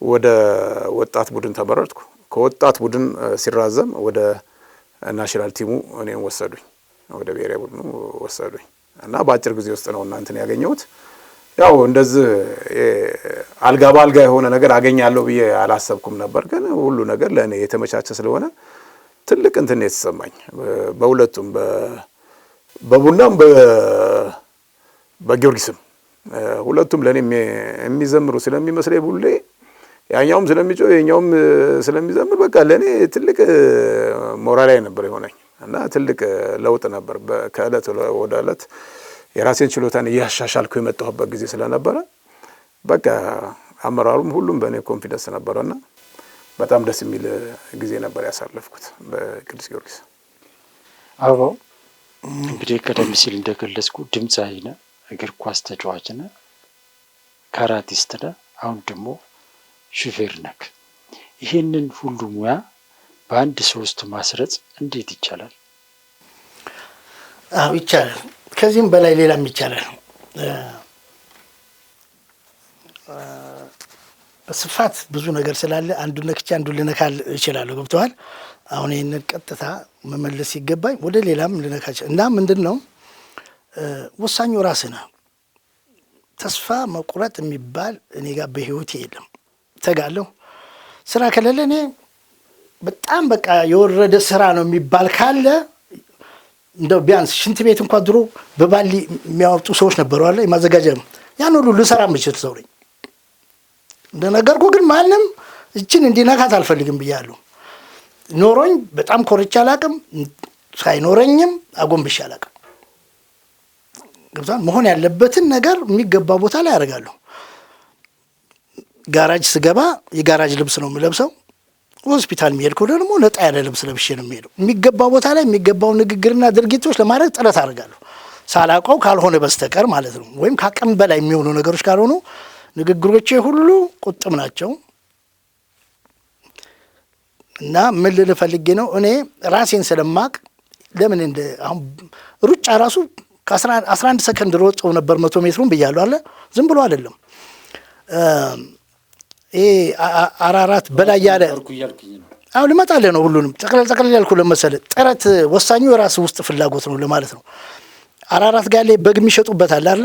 ወደ ወጣት ቡድን ተመረጥኩ። ከወጣት ቡድን ሲራዘም ወደ ናሽናል ቲሙ እኔን ወሰዱኝ፣ ወደ ብሔራዊ ቡድኑ ወሰዱኝ እና በአጭር ጊዜ ውስጥ ነው እናንተን ያገኘሁት። ያው እንደዚህ አልጋ በአልጋ የሆነ ነገር አገኛለሁ ብዬ አላሰብኩም ነበር። ግን ሁሉ ነገር ለእኔ የተመቻቸ ስለሆነ ትልቅ እንትን የተሰማኝ በሁለቱም በቡናም በጊዮርጊስም ሁለቱም ለኔ የሚዘምሩ ስለሚመስለኝ ሁሌ ያኛውም ስለሚጮህ የኛውም ስለሚዘምር በቃ ለኔ ትልቅ ሞራላዊ ነበር የሆነኝ እና ትልቅ ለውጥ ነበር። ከእለት ወደ እለት የራሴን ችሎታን እያሻሻልኩ የመጣሁበት ጊዜ ስለነበረ በቃ አመራሩም ሁሉም በእኔ ኮንፊደንስ ነበረና በጣም ደስ የሚል ጊዜ ነበር ያሳለፍኩት በቅዱስ ጊዮርጊስ። አበባው እንግዲህ ቀደም ሲል እንደገለጽኩ ድምፃዊ ነህ፣ እግር ኳስ ተጫዋች ነህ፣ ካራቲስት ነህ፣ አሁን ደግሞ ሹፌር ነህ። ይህንን ሁሉ ሙያ በአንድ ሶስት ማስረጽ እንዴት ይቻላል? አዎ ይቻላል። ከዚህም በላይ ሌላም ይቻላል። በስፋት ብዙ ነገር ስላለ አንዱን ነክቼ አንዱን ልነካል እችላለሁ። ገብተዋል። አሁን ይህንን ቀጥታ መመለስ ሲገባኝ ወደ ሌላም ልነካች እና ምንድን ነው ወሳኙ ራስህ ነህ። ተስፋ መቁረጥ የሚባል እኔ ጋር በህይወቴ የለም። ተጋለሁ ስራ ከሌለ እኔ በጣም በቃ የወረደ ስራ ነው የሚባል ካለ እንደው ቢያንስ ሽንት ቤት እንኳን ድሮ በባሊ የሚያወጡ ሰዎች ነበሩ አለ የማዘጋጃ ያን ሁሉ ልሰራ የምችል ሰው ነኝ። እንደነገርኩ ግን ማንም እችን እንዲነካት አልፈልግም ብያለሁ። ኖሮኝ በጣም ኮርቻ አላቅም፣ ሳይኖረኝም አጎንብሻ አላቅም። ገብቷል። መሆን ያለበትን ነገር የሚገባ ቦታ ላይ ያደርጋለሁ። ጋራጅ ስገባ የጋራጅ ልብስ ነው የምለብሰው። ሆስፒታል የሚሄድ ከሆነ ደግሞ ነጣ ያለ ልብስ ለብሼ ነው የሚሄደው። የሚገባ ቦታ ላይ የሚገባው ንግግርና ድርጊቶች ለማድረግ ጥረት አደርጋለሁ፣ ሳላውቀው ካልሆነ በስተቀር ማለት ነው። ወይም ከአቅም በላይ የሚሆኑ ነገሮች ካልሆኑ ንግግሮቼ ሁሉ ቁጥብ ናቸው። እና ምን ልል ፈልጌ ነው እኔ ራሴን ስለማቅ ለምን እንደ አሁን ሩጫ ራሱ ከ11 ሰከንድ ሮጠው ነበር 100 ሜትሩን ብያለሁ አለ። ዝም ብሎ አይደለም። ይሄ አራራት በላይ ያለ አሁን ልመጣልህ ነው። ሁሉንም ጠቅለል ያልኩ ለመሰለ ጥረት ወሳኙ የራስ ውስጥ ፍላጎት ነው ለማለት ነው። አራራት ጋር ላይ በግ የሚሸጡበት አለ አይደል?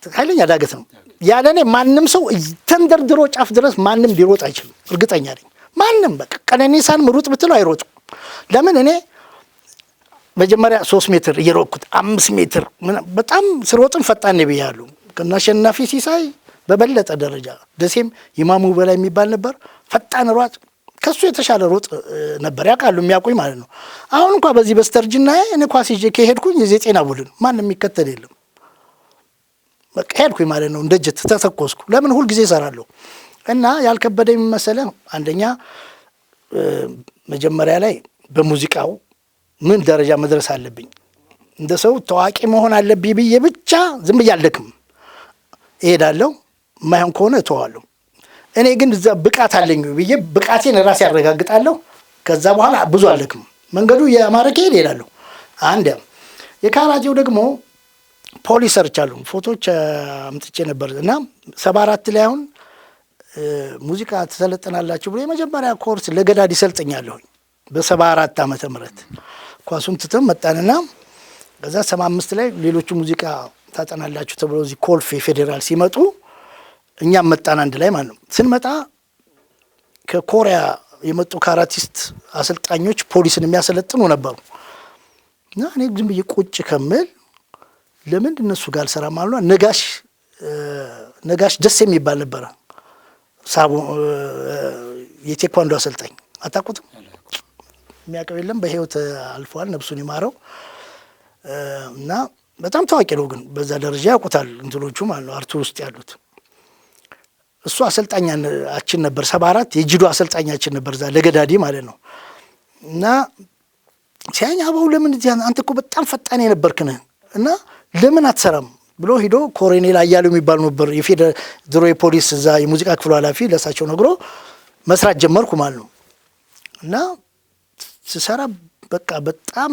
ኃይለኛ ዳገት ነው። ያለኔ ማንም ሰው ተንደርድሮ ጫፍ ድረስ ማንም ሊሮጥ አይችልም። እርግጠኛ ነኝ። ማንም በቃ ቀነኒሳን ሩጥ ብትለው አይሮጥም። ለምን እኔ መጀመሪያ 3 ሜትር እየሮጥኩት 5 ሜትር በጣም ስሮጥም ፈጣን ነኝ ብያለሁ። ከና አሸናፊ ሲሳይ በበለጠ ደረጃ ደሴም ይማሙ በላይ የሚባል ነበር ፈጣን ሯጭ። ከሱ የተሻለ ሮጥ ነበር ያውቃሉ የሚያውቁኝ ማለት ነው። አሁን እንኳን በዚህ በስተርጅና እኔ ኳስ ይዤ ከሄድኩኝ የዚህ ጤና ቡድን ማንም የሚከተል የለም። በቃ ሄድኩኝ ማለት ነው። እንደጀት ተተኮስኩ። ለምን ሁል ጊዜ እሰራለሁ እና ያልከበደኝ መሰለህ አንደኛ መጀመሪያ ላይ በሙዚቃው ምን ደረጃ መድረስ አለብኝ እንደ ሰው ታዋቂ መሆን አለብኝ ብዬ ብቻ ዝም ብዬ አልደክም እሄዳለሁ። የማይሆን ከሆነ እተዋለሁ። እኔ ግን እዛ ብቃት አለኝ ብዬ ብቃቴን ራሴ ያረጋግጣለሁ። ከዛ በኋላ ብዙ አልደክም። መንገዱ የማረከ እሄዳለሁ። አንድ የካራቴው ደግሞ ፖሊስ ሰርቻለሁ። ፎቶዎች አምጥቼ ነበር እና 74 ላይ አሁን ሙዚቃ ተሰለጠናላችሁ ብሎ የመጀመሪያ ኮርስ ለገዳዲ ሰልጥኛለሁኝ በ74 ዓመተ ምህረት ኳሱን ትተን መጣንና ከዛ 75 ላይ ሌሎቹ ሙዚቃ ታጠናላችሁ ተብሎ እዚህ ኮልፌ ፌዴራል ሲመጡ እኛም መጣን አንድ ላይ ማለት ነው። ስንመጣ ከኮሪያ የመጡ ካራቲስት አሰልጣኞች ፖሊስን የሚያሰለጥኑ ነበሩ እና እኔ ዝም ብዬ ቁጭ ከምል ለምን እነሱ ጋር አልሰራም አሉ። ነጋሽ ደስ የሚባል ነበረ ሳቡ የቴኳንዶ አሰልጣኝ አታውቁትም? የሚያውቀው የለም። በህይወት አልፏል፣ ነፍሱን ይማረው እና በጣም ታዋቂ ነው። ግን በዛ ደረጃ ያውቁታል እንትኖቹ ማለት ነው አርቱ ውስጥ ያሉት። እሱ አሰልጣኛችን ነበር 74 የጅዶ አሰልጣኛችን ነበር እዛ ለገዳዲ ማለት ነው። እና ሲያኝ አባው ለምን እዚህ አንተ እኮ በጣም ፈጣን የነበርክ ነህ እና ለምን አትሰራም ብሎ ሄዶ ኮሎኔል አያሌው የሚባል ነበር የፌደራል ድሮ የፖሊስ እዛ የሙዚቃ ክፍሉ ኃላፊ ለሳቸው ነግሮ መስራት ጀመርኩ ማለት ነው። እና ስሰራ በቃ በጣም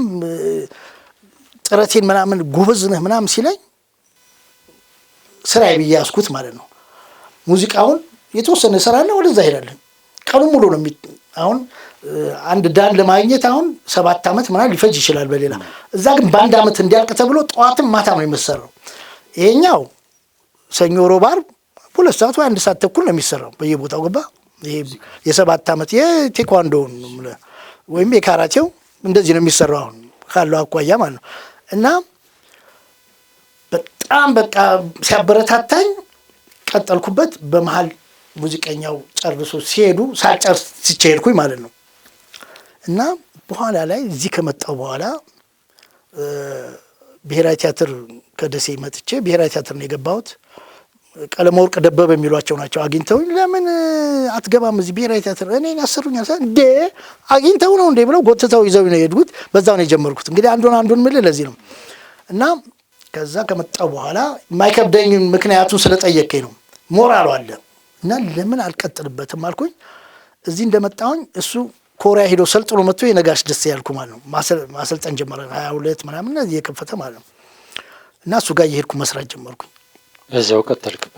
ጥረቴን ምናምን ጎበዝ ነህ ምናምን ሲለኝ ስራዬ ብዬ ያስኩት ማለት ነው። ሙዚቃውን የተወሰነ እሰራለሁ፣ ወደዛ ሄዳለሁ። ቀኑን ሙሉ ነው አሁን አንድ ዳን ለማግኘት አሁን 7 ዓመት ምናምን ሊፈጅ ይችላል በሌላ እዛ ግን በአንድ ዓመት እንዲያልቅ ተብሎ ጠዋትም ማታ ነው የሚሰራው። ይሄኛው ሰኞ ሮብ ዓርብ 2 ሰዓት ወይ 1 ሰዓት ተኩል ነው የሚሰራው በየቦታው ገባ። ይሄ የ7 ዓመት የቴኳንዶ ወይም የካራቴው እንደዚህ ነው የሚሰራው አሁን ካለው አኳያ ማለት ነው። እና በጣም በቃ ሲያበረታታኝ ቀጠልኩበት። በመሃል ሙዚቀኛው ጨርሶ ሲሄዱ ሳልጨርስ ሲሄድኩኝ ማለት ነው። እና በኋላ ላይ እዚህ ከመጣው በኋላ ብሔራዊ ቲያትር ከደሴ መጥቼ ብሔራዊ ቲያትር ነው የገባሁት። ቀለመወርቅ ደበበ የሚሏቸው ናቸው አግኝተውኝ ለምን አትገባም እዚህ ብሔራዊ ቲያትር እኔን ያሰሩኛል እንዴ አግኝተው ነው እንዴ ብለው ጎትተው ይዘው ነው የሄድኩት። በዛው ነው የጀመርኩት። እንግዲህ አንዱን ምል ለዚህ ነው። እና ከዛ ከመጣው በኋላ የማይከብደኝ ምክንያቱን ስለጠየቀኝ ነው። ሞራሉ አለ እና ለምን አልቀጥልበትም አልኩኝ። እዚህ እንደመጣሁኝ እሱ ኮሪያ ሄዶ ሰልጥኖ መጥቶ የነጋሽ ደስ ያልኩ ማለት ነው ማሰልጠን ጀመረ 22 ምናምን እዚህ የከፈተ ማለት ነው። እና እሱ ጋር እየሄድኩ መስራት ጀመርኩኝ።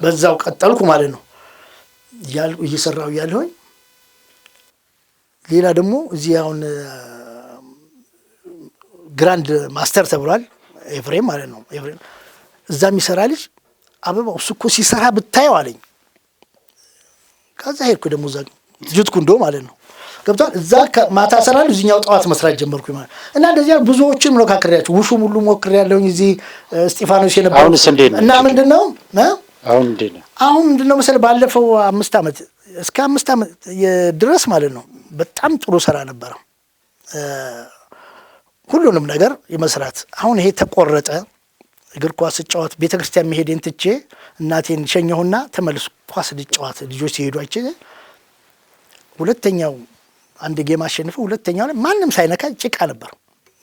በዛው ቀጠልኩ ማለት ነው። እየሰራሁ እያለሁኝ ሌላ ደግሞ እዚህ አሁን ግራንድ ማስተር ተብሏል ኤፍሬም ማለት ነው። ኤፍሬም እዛ የሚሰራ ልጅ አበባው እሱ እኮ ሲሰራ ብታየው አለኝ። ከዛ ሄድኩ ደግሞ እዛ ጁትኩንዶ ማለት ነው ገብቷል። እዛ ማታ ሰራለሁ፣ እዚህኛው ጠዋት መስራት ጀመርኩኝ ማለት እና እንደዚያ ብዙዎችን ሞካክሬያቸው ውሹም ሁሉ ሞክሬያለሁኝ እዚህ እስጢፋኖስ የነበረው እና ምንድነው አሁን ምንድነው መሰለህ ባለፈው 5 ዓመት እስከ 5 ዓመት ድረስ ማለት ነው በጣም ጥሩ ሰራ ነበር ሁሉንም ነገር የመስራት። አሁን ይሄ ተቆረጠ። እግር ኳስ ስጫወት ቤተክርስቲያን መሄዴን ትቼ እናቴን ሸኘሁና ተመልሶ ኳስ ልጫወት ልጆች ሲሄዱ አይቼ ሁለተኛው አንድ ጌም አሸንፈው ሁለተኛው ላይ ማንም ሳይነካ ጭቃ ነበር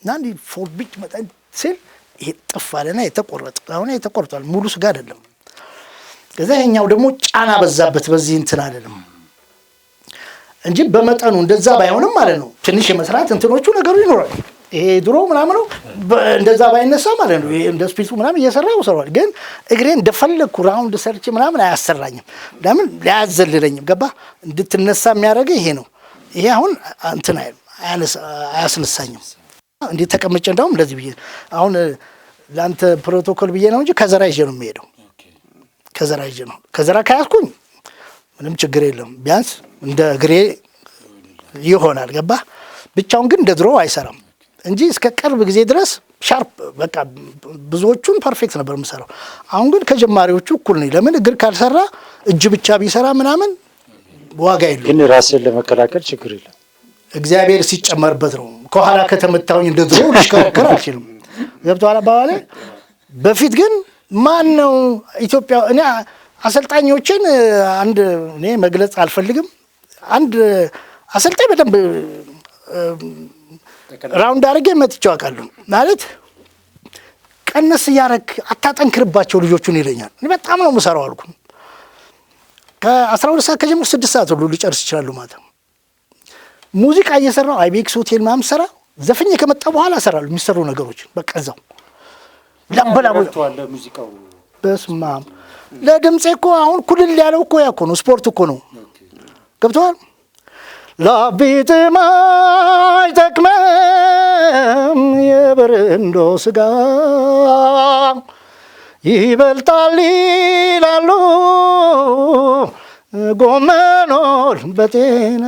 እና እንዲ ፎርቢት መጣን ሲል ይሄ ጠፋለና የተቆረጠ አሁን የተቆርጧል ሙሉ ስጋ አይደለም። ከዛ ይሄኛው ደግሞ ጫና በዛበት በዚህ እንትን አይደለም እንጂ በመጠኑ እንደዛ ባይሆንም ማለት ነው ትንሽ የመስራት እንትኖቹ ነገሩ ይኖራል። ይሄ ድሮ ምናምን ነው እንደዛ ባይነሳ ማለት ነው። ይሄ እንደ ስፒቱ ምናምን እየሰራው ሰራው ግን እግሬን እንደፈለኩ ራውንድ ሰርች ምናምን አያሰራኝም። ለምን ሊያዘልለኝም ገባ እንድትነሳ የሚያደርገው ይሄ ነው። ይሄ አሁን እንትን አያስነሳኝም። እንዴት ተቀመጨ እንደውም እንደዚህ ብዬ አሁን ለአንተ ፕሮቶኮል ብዬ ነው እንጂ ከዘራ ይዤ ነው የሚሄደው። ከዘራ ይዤ ነው። ከዘራ ካያዝኩኝ ምንም ችግር የለም። ቢያንስ እንደ እግሬ ይሆናል። ገባ? ብቻውን ግን እንደ ድሮ አይሰራም እንጂ እስከ ቅርብ ጊዜ ድረስ ሻርፕ በቃ ብዙዎቹን ፐርፌክት ነበር የምሰራው። አሁን ግን ከጀማሪዎቹ እኩል ነኝ። ለምን እግር ካልሰራ እጅ ብቻ ቢሰራ ምናምን ዋጋ የለውም። ግን ራስን ለመከላከል ችግር የለም። እግዚአብሔር ሲጨመርበት ነው። ከኋላ ከተመታውኝ እንደ ድሮ ልሽከረከር አልችልም። ገብቶሃል አባባሌ? በፊት ግን ማን ነው ኢትዮጵያ እኔ አሰልጣኞችን አንድ እኔ መግለጽ አልፈልግም። አንድ አሰልጣኝ በደንብ ራውንድ አድርጌ መጥቼው አውቃለሁ። ማለት ቀነስ እያደረግ አታጠንክርባቸው ልጆቹን ይለኛል። እኔ በጣም ነው የምሰራው አልኩ። ከ12 ሰዓት ከጀምሮ 6 ሰዓት ሁሉ ሊጨርስ ይችላሉ ማለት ነው። ሙዚቃ እየሰራው አይቤክስ ሆቴል ምናምን ሰራ ዘፈኝ ከመጣ በኋላ እሰራለሁ የሚሰሩ ነገሮች በቃ እዛው ላበላበለ ሙዚቃው በስማ ለድምጼ እኮ አሁን ኩልል ያለው እኮ ያ እኮ ነው ስፖርት እኮ ነው። ገብቶሃል? ላቢጥም አይጠቅመም የበረንዶ ስጋ ይበልጣል ይላሉ ጎመኖር በጤና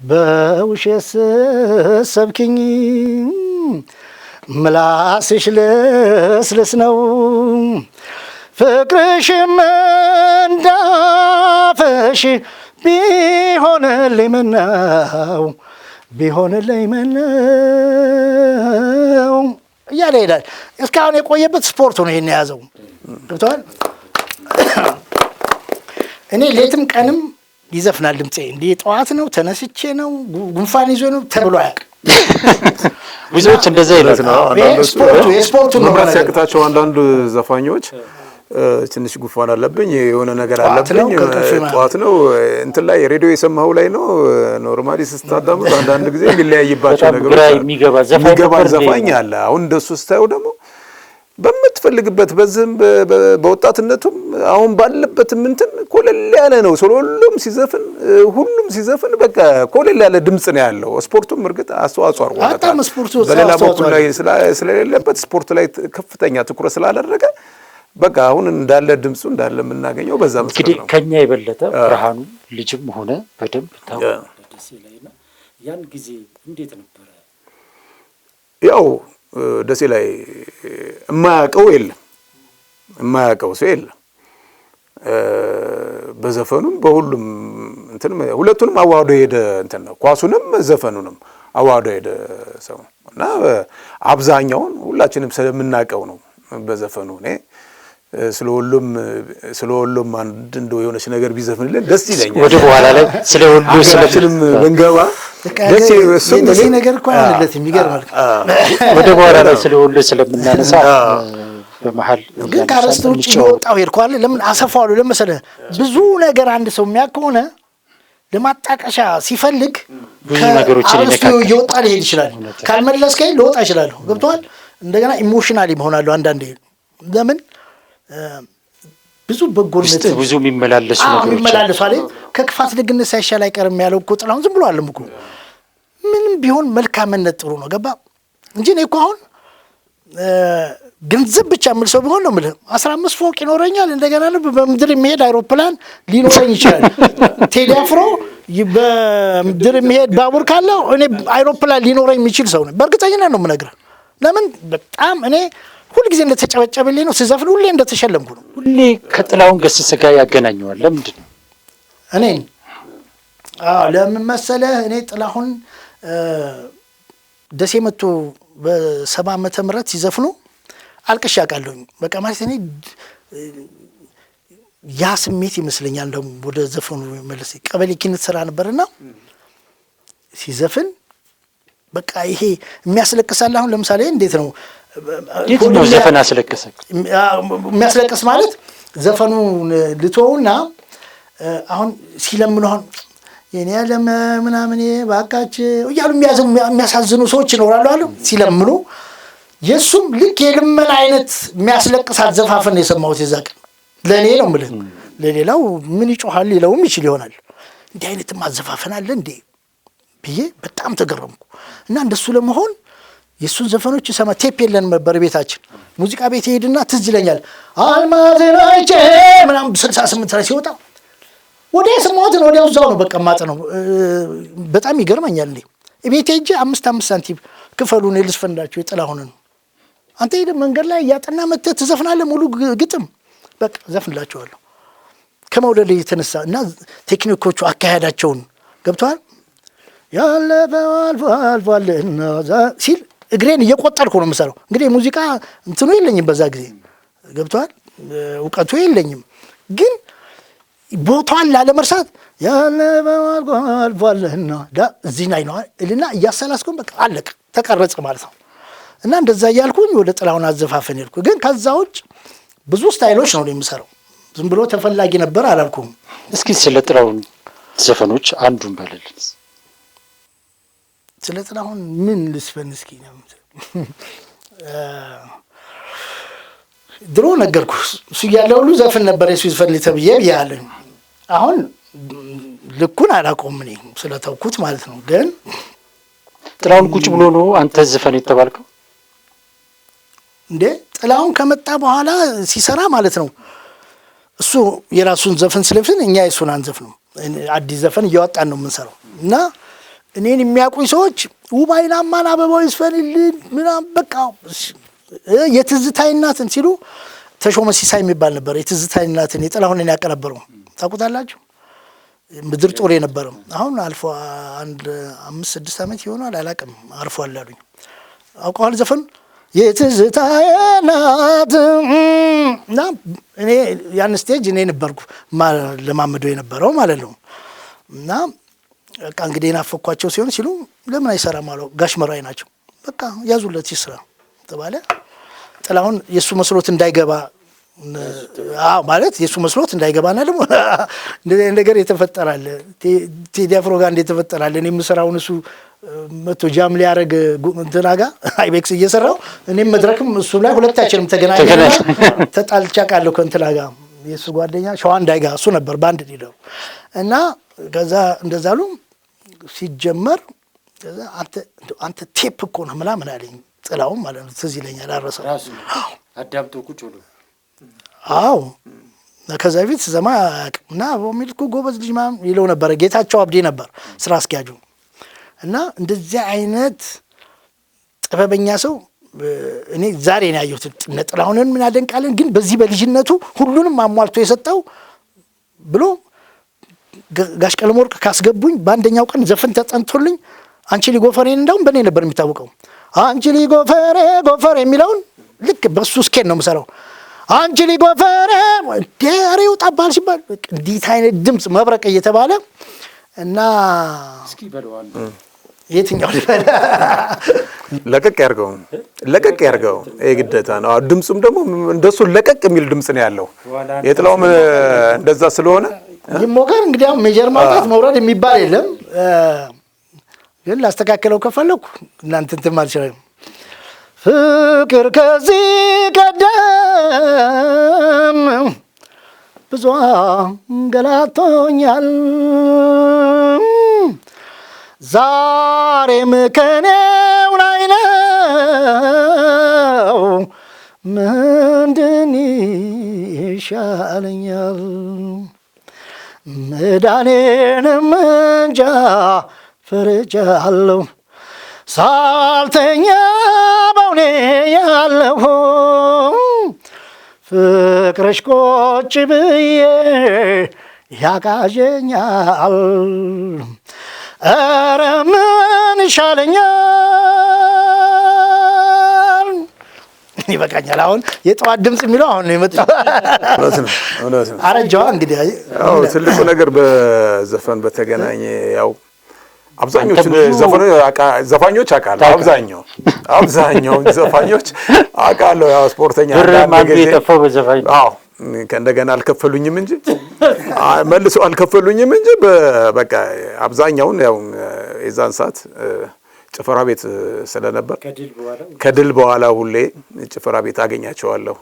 በውሸት ሰብኪኝ ምላስሽ ለስለስ ነው ፍቅርሽም እንዳፈሽ ቢሆንልኝ ምነው ቢሆንልኝ ምነው እያለ ይሄዳል። እስካሁን የቆየበት ስፖርቱ ነው ይሄን የያዘው። ገብቶሃል? እኔ ሌትም ቀንም ይዘፍናል ድምጼ። እንዲህ ጠዋት ነው ተነስቼ ነው ጉንፋን ይዞ ነው ተብሎ አያውቅም። ብዙዎች እንደዛ ይላሉ። የስፖርቱ ነው ሲያቅታቸው አንዳንድ ዘፋኞች ትንሽ ጉንፋን አለብኝ የሆነ ነገር አለብኝ ጠዋት ነው እንትን ላይ ሬዲዮ የሰማው ላይ ነው ኖርማሊ ስታዳምጥ አንዳንድ ጊዜ የሚለያይባቸው ነገሮች የሚገባ ዘፋኝ አለ። አሁን እንደሱ ስታየው ደግሞ በምትፈልግበት በዝም በወጣትነቱም አሁን ባለበትም እንትን ኮለል ያለ ነው። ሁሉም ሲዘፍን በቃ ኮለል ያለ ድምጽ ነው ያለው። ስፖርቱም እርግጥ አስተዋጽኦ አድርጓል። በሌላ በኩል ላይ ስለሌለበት ስፖርት ላይ ከፍተኛ ትኩረት ስላደረገ በቃ አሁን እንዳለ ድምጹ እንዳለ የምናገኘው በዛ መስሎ ነው። ከኛ የበለጠ ብርሃኑ ልጅም ሆነ በደንብ ደሴ ላይና ያን ጊዜ እንዴት ነበር? ያው ደሴ ላይ የማያውቀው የለም፣ የማያውቀው ሰው የለም። በዘፈኑም በሁሉም እንትን ሁለቱንም አዋህዶ ሄደ እንትን ነው። ኳሱንም ዘፈኑንም አዋህዶ ሄደ ሰው እና አብዛኛውን ሁላችንም ስለምናውቀው ነው በዘፈኑ እኔ ስለሁሉም አንድ እንደው የሆነች ነገር ቢዘፍንልን ደስ ይለኛል። ወደ በኋላ ላይ ስለሁሉም ብንገባ ደስ ይለኛል። ነገር እኮ አይደለም የሚገርማል። ወደ በኋላ ላይ ስለሁሉ ስለምናነሳ በመሃል ግን ካረስተ ውጭ እየወጣሁ ሄድኩ አለ። ለምን አሰፋዋለሁ ለመሰለህ ብዙ ነገር አንድ ሰው የሚያውቀውና ለማጣቀሻ ሲፈልግ ብዙ ነገሮችን ይነካል። እየወጣ ሊሄድ ይችላል። ካልመለስከኝ ልወጣ እችላለሁ። ገብቶሃል? እንደገና ኢሞሽናሊ መሆናለሁ አንዳንዴ ለምን ብዙ በጎነት ብዙ የሚመላለሱ ነገሮች አለ። ከክፋት ደግነት ሳይሻል አይቀርም ያለው እኮ ጥላሁን ዝም ብሎ አለም እኮ ምንም ቢሆን መልካምነት ጥሩ ነው። ገባ እንጂ እኔ እኮ አሁን ገንዘብ ብቻ የምል ሰው ቢሆን ነው የምልህ 15 ፎቅ ይኖረኛል። እንደገና በምድር የሚሄድ አይሮፕላን ሊኖረኝ ይችላል። ቴዲ አፍሮ በምድር የሚሄድ ባቡር ካለው እኔ አይሮፕላን ሊኖረኝ የሚችል ሰው ነኝ። በእርግጠኝነት ነው የምነግርህ። ለምን በጣም እኔ ሁሉ ጊዜ እንደተጨበጨበልኝ ነው ስዘፍን ሁሌ እንደተሸለምኩ ነው። ሁሌ ከጥላሁን ገሰሰ ጋር ያገናኘዋል። ለምንድን ነው? እኔን ለምን መሰለህ? እኔ ጥላሁን ደሴ መጥቶ በ70 ዓመተ ምህረት ሲዘፍኑ አልቅሼ አውቃለሁኝ። በቃ ማለት እኔ ያ ስሜት ይመስለኛል። እንደውም ወደ ዘፈኑ መለስ ቀበሌ ኪነት ስራ ነበርና ሲዘፍን በቃ ይሄ የሚያስለቅሳል። አሁን ለምሳሌ እንዴት ነው የትኛው ዘፈን አስለቀሰ? የሚያስለቅስ ማለት ዘፈኑ ልቶውና አሁን ሲለምኑ አሁን የኔ ያለም ምናምን ባካች እያሉ የሚያሳዝኑ ሰዎች ይኖራሉ አሉ ሲለምኑ። የሱም ልክ የልመና አይነት የሚያስለቅሳት ዘፋፈን የሰማሁት የዛ ቀን ለኔ ነው የምልህ። ለሌላው ምን ይጮሃል ሊለውም ይችል ይሆናል። እንዲህ አይነት ማዘፋፈን አለ እንዴ ብዬ በጣም ተገረምኩ። እና እንደሱ ለመሆን የሱን ዘፈኖች ሰማ ቴፕ የለን ነበር ቤታችን። ሙዚቃ ቤት ሄድና ትዝ ይለኛል አልማዝናይቼ ምናምን 68 ላይ ሲወጣ ወደ ስሞት ነው ወዲያው እዛው ነው በቃ ማጥ ነው። በጣም ይገርመኛል እንዴ ቤት ሄጄ 5 ሳንቲም ክፈሉን ልስፈንዳችሁ የጥላሁንን አንተ ሄደ መንገድ ላይ ያጠና መጥተህ ትዘፍናለህ ሙሉ ግጥም በቃ ዘፍንላችኋለሁ ከመውደድ የተነሳ እና ቴክኒኮቹ አካሄዳቸውን ገብቷል። ያለፈው አልፏልና ሲል እግሬን እየቆጠርኩ ነው የምሰራው። እንግዲህ ሙዚቃ እንትኑ የለኝም በዛ ጊዜ ገብቷል፣ እውቀቱ የለኝም። ግን ቦታውን ላለመርሳት ያለፈው አልፏልና እዚህ ላይ ነው እልና እያሰላስኩኝ በቃ አለቀ ተቀረጸ ማለት ነው። እና እንደዛ እያልኩኝ ወደ ጥላሁን አዘፋፈን ሄድኩ። ግን ከዛ ውጭ ብዙ ስታይሎች ነው የምሰራው። ዝም ብሎ ተፈላጊ ነበር አላልኩም። እስኪ ስለ ጥላሁን ዘፈኖች አንዱን በልልን። ስለ ጥላሁን ምን ልስፈን እስኪ ድሮ ነገርኩ እሱ እያለ ሁሉ ዘፈን ነበር የሱ ዘፈን ተብዬ ብያለሁ። አሁን ልኩን አላውቀውም እኔ ስለተውኩት ማለት ነው። ግን ጥላሁን ቁጭ ብሎ ነው አንተ ዘፈን የተባልከው እንዴ? ጥላሁን ከመጣ በኋላ ሲሰራ ማለት ነው እሱ የራሱን ዘፈን ስለፍን እኛ የሱን አንዘፍነው አዲስ ዘፈን እያወጣን ነው የምንሰራው። እና እኔን የሚያውቁኝ ሰዎች ውባይናማን አበባው ይስፈንልን ምናምን በቃ የትዝታይ እናትን ሲሉ ተሾመ ሲሳይ የሚባል ነበር የትዝታይ እናትን የጥላሁንን ያቀነበረው ታውቁታላችሁ። ምድር ጦር የነበረው አሁን አልፎ 5-6 ዓመት ይሆናል አላውቅም አርፏል አሉኝ። አውቀዋል ዘፈን የትዝታይ እናት እና እኔ ያን ስቴጅ እኔ ነበርኩ ለማመደው የነበረው ማለት ነው። እና በቃ እንግዲህ ናፈኳቸው ሲሆን ሲሉ ለምን አይሰራም አለው። ጋሽ መራይ ናቸው በቃ ያዙለት ይስራ ተባለ። ጥላሁን የሱ መስሎት እንዳይገባ ማለት የሱ መስሎት እንዳይገባና ደግሞ ነገር የተፈጠራል ቴዲ አፍሮ ጋር እንደተፈጠራል እኔ ምሰራውን እሱ መቶ ጃም ሊያረግ እንትናጋ አይቤክስ እየሰራው እኔም መድረክም እሱ ላይ ሁለታችንም ተገናኘና ተጣልቻ ቃለው ከእንትናጋ የሱ ጓደኛ ሸዋን ዳይጋ እሱ ነበር ባንድ ሊደው እና ከዛ እንደዛሉ ሲጀመር አንተ ቴፕ እኮ ነው ምናምን አለኝ ጥላሁን ማለት ነው። ትዝ ይለኛል አረሳው አዳምጦ ቁጭ ብሎ አዎ ከዛ በፊት ዘማ እና በሚልኩ ጎበዝ ልጅ ማም ይለው ነበር። ጌታቸው አብዲ ነበር ስራ አስኪያጁ። እና እንደዚህ አይነት ጥበበኛ ሰው እኔ ዛሬ ነው ያየሁት። ጥላሁንን ምን አደንቃለን ግን በዚህ በልጅነቱ ሁሉንም አሟልቶ የሰጠው ብሎ ጋሽ ቀለመወርቅ ካስገቡኝ በአንደኛው ቀን ዘፈን ተጠንቶልኝ አንቺ ሊጎፈሬን እንደውም በእኔ ነበር የሚታወቀው። አንቺ ሊጎፈሬ ጎፈሬ የሚለውን ልክ በሱ ስኬን ነው የምሰራው። አንቺ ሊጎፈሬ ደሬው ጠባል ሲባል እንዲት አይነት ድምፅ መብረቅ እየተባለ እና እስኪ በለዋል የትኛው ሊበላ ለቀቅ ያርገው ግዴታ ነው። ድምጹም ደግሞ እንደሱ ለቀቅ የሚል ድምጽ ነው ያለው። የጥላሁን እንደዛ ስለሆነ ይሞከር እንግዲህ ሜጀር ማውጣት መውረድ የሚባል የለም። ግን ላስተካከለው ከፈለኩ እናንተ እንትን ማለት ይችላል። ፍቅር ከዚህ ቀደም ብዙ አንገላቶኛል ዛሬም ከኔው ላይ ነው ምንድን ይሻለኛል መዳኔንም እንጃ ፈርጃለሁ ሳልተኛ በውኔ ያለሁ ፍቅርሽ ቆጭ ብዬ ያቃዠኛል ኧረ ምን ይሻለኛል። ይበቃኛል። አሁን የጠዋት ድምፅ የሚለው አሁን ነው የመጣው። እውነት ነው። አረጃዋ እንግዲህ ያው ትልቁ ነገር በዘፈን በተገናኘ ያው አብዛኞቹ ዘፋኞች አውቃለሁ። አብዛኛው ዘፋኞች አውቃለሁ። ያው ስፖርተኛ አዎ ከእንደገና አልከፈሉኝም እንጂ መልሶ አልከፈሉኝም እንጂ በቃ አብዛኛውን ያው የዛን ሰዓት ጭፈራ ቤት ስለነበር ከድል በኋላ ሁሌ ጭፈራ ቤት አገኛቸዋለሁ።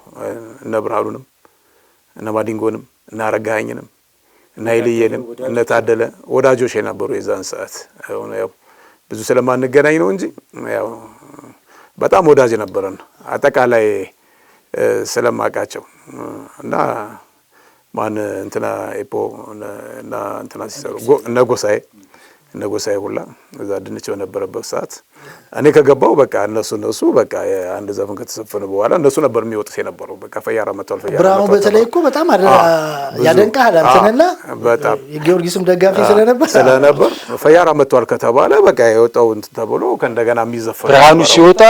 እነ ብርሃኑንም እነ ማዲንጎንም እነ አረጋኸኝንም እና ይልየንም እነ ታደለ ወዳጆች የነበሩ የዛን ሰዓት ያው ብዙ ስለማንገናኝ ነው እንጂ ያው በጣም ወዳጅ ነበረን አጠቃላይ ስለማቃቸው እና ማን እንትና ኢፖ እና እንትና ሲሰሩ እነ ጎሳዬ ሁላ እዛ ድንች በነበረበት ሰዓት እኔ ከገባው በቃ እነሱ በቃ አንድ ዘፈን ከተሰፈነ በኋላ እነሱ ነበር የሚወጡት የነበረው በቃ ፈያራ መጥቷል ብራው በተለይ እኮ በጣም ያደንቃል አንተና በጣም የጊዮርጊስም ደጋፊ ስለነበር ፈያራ መጥቷል ከተባለ በቃ የወጣው እንትን ተብሎ ከእንደገና የሚዘፈን ብርሃኑ ሲወጣ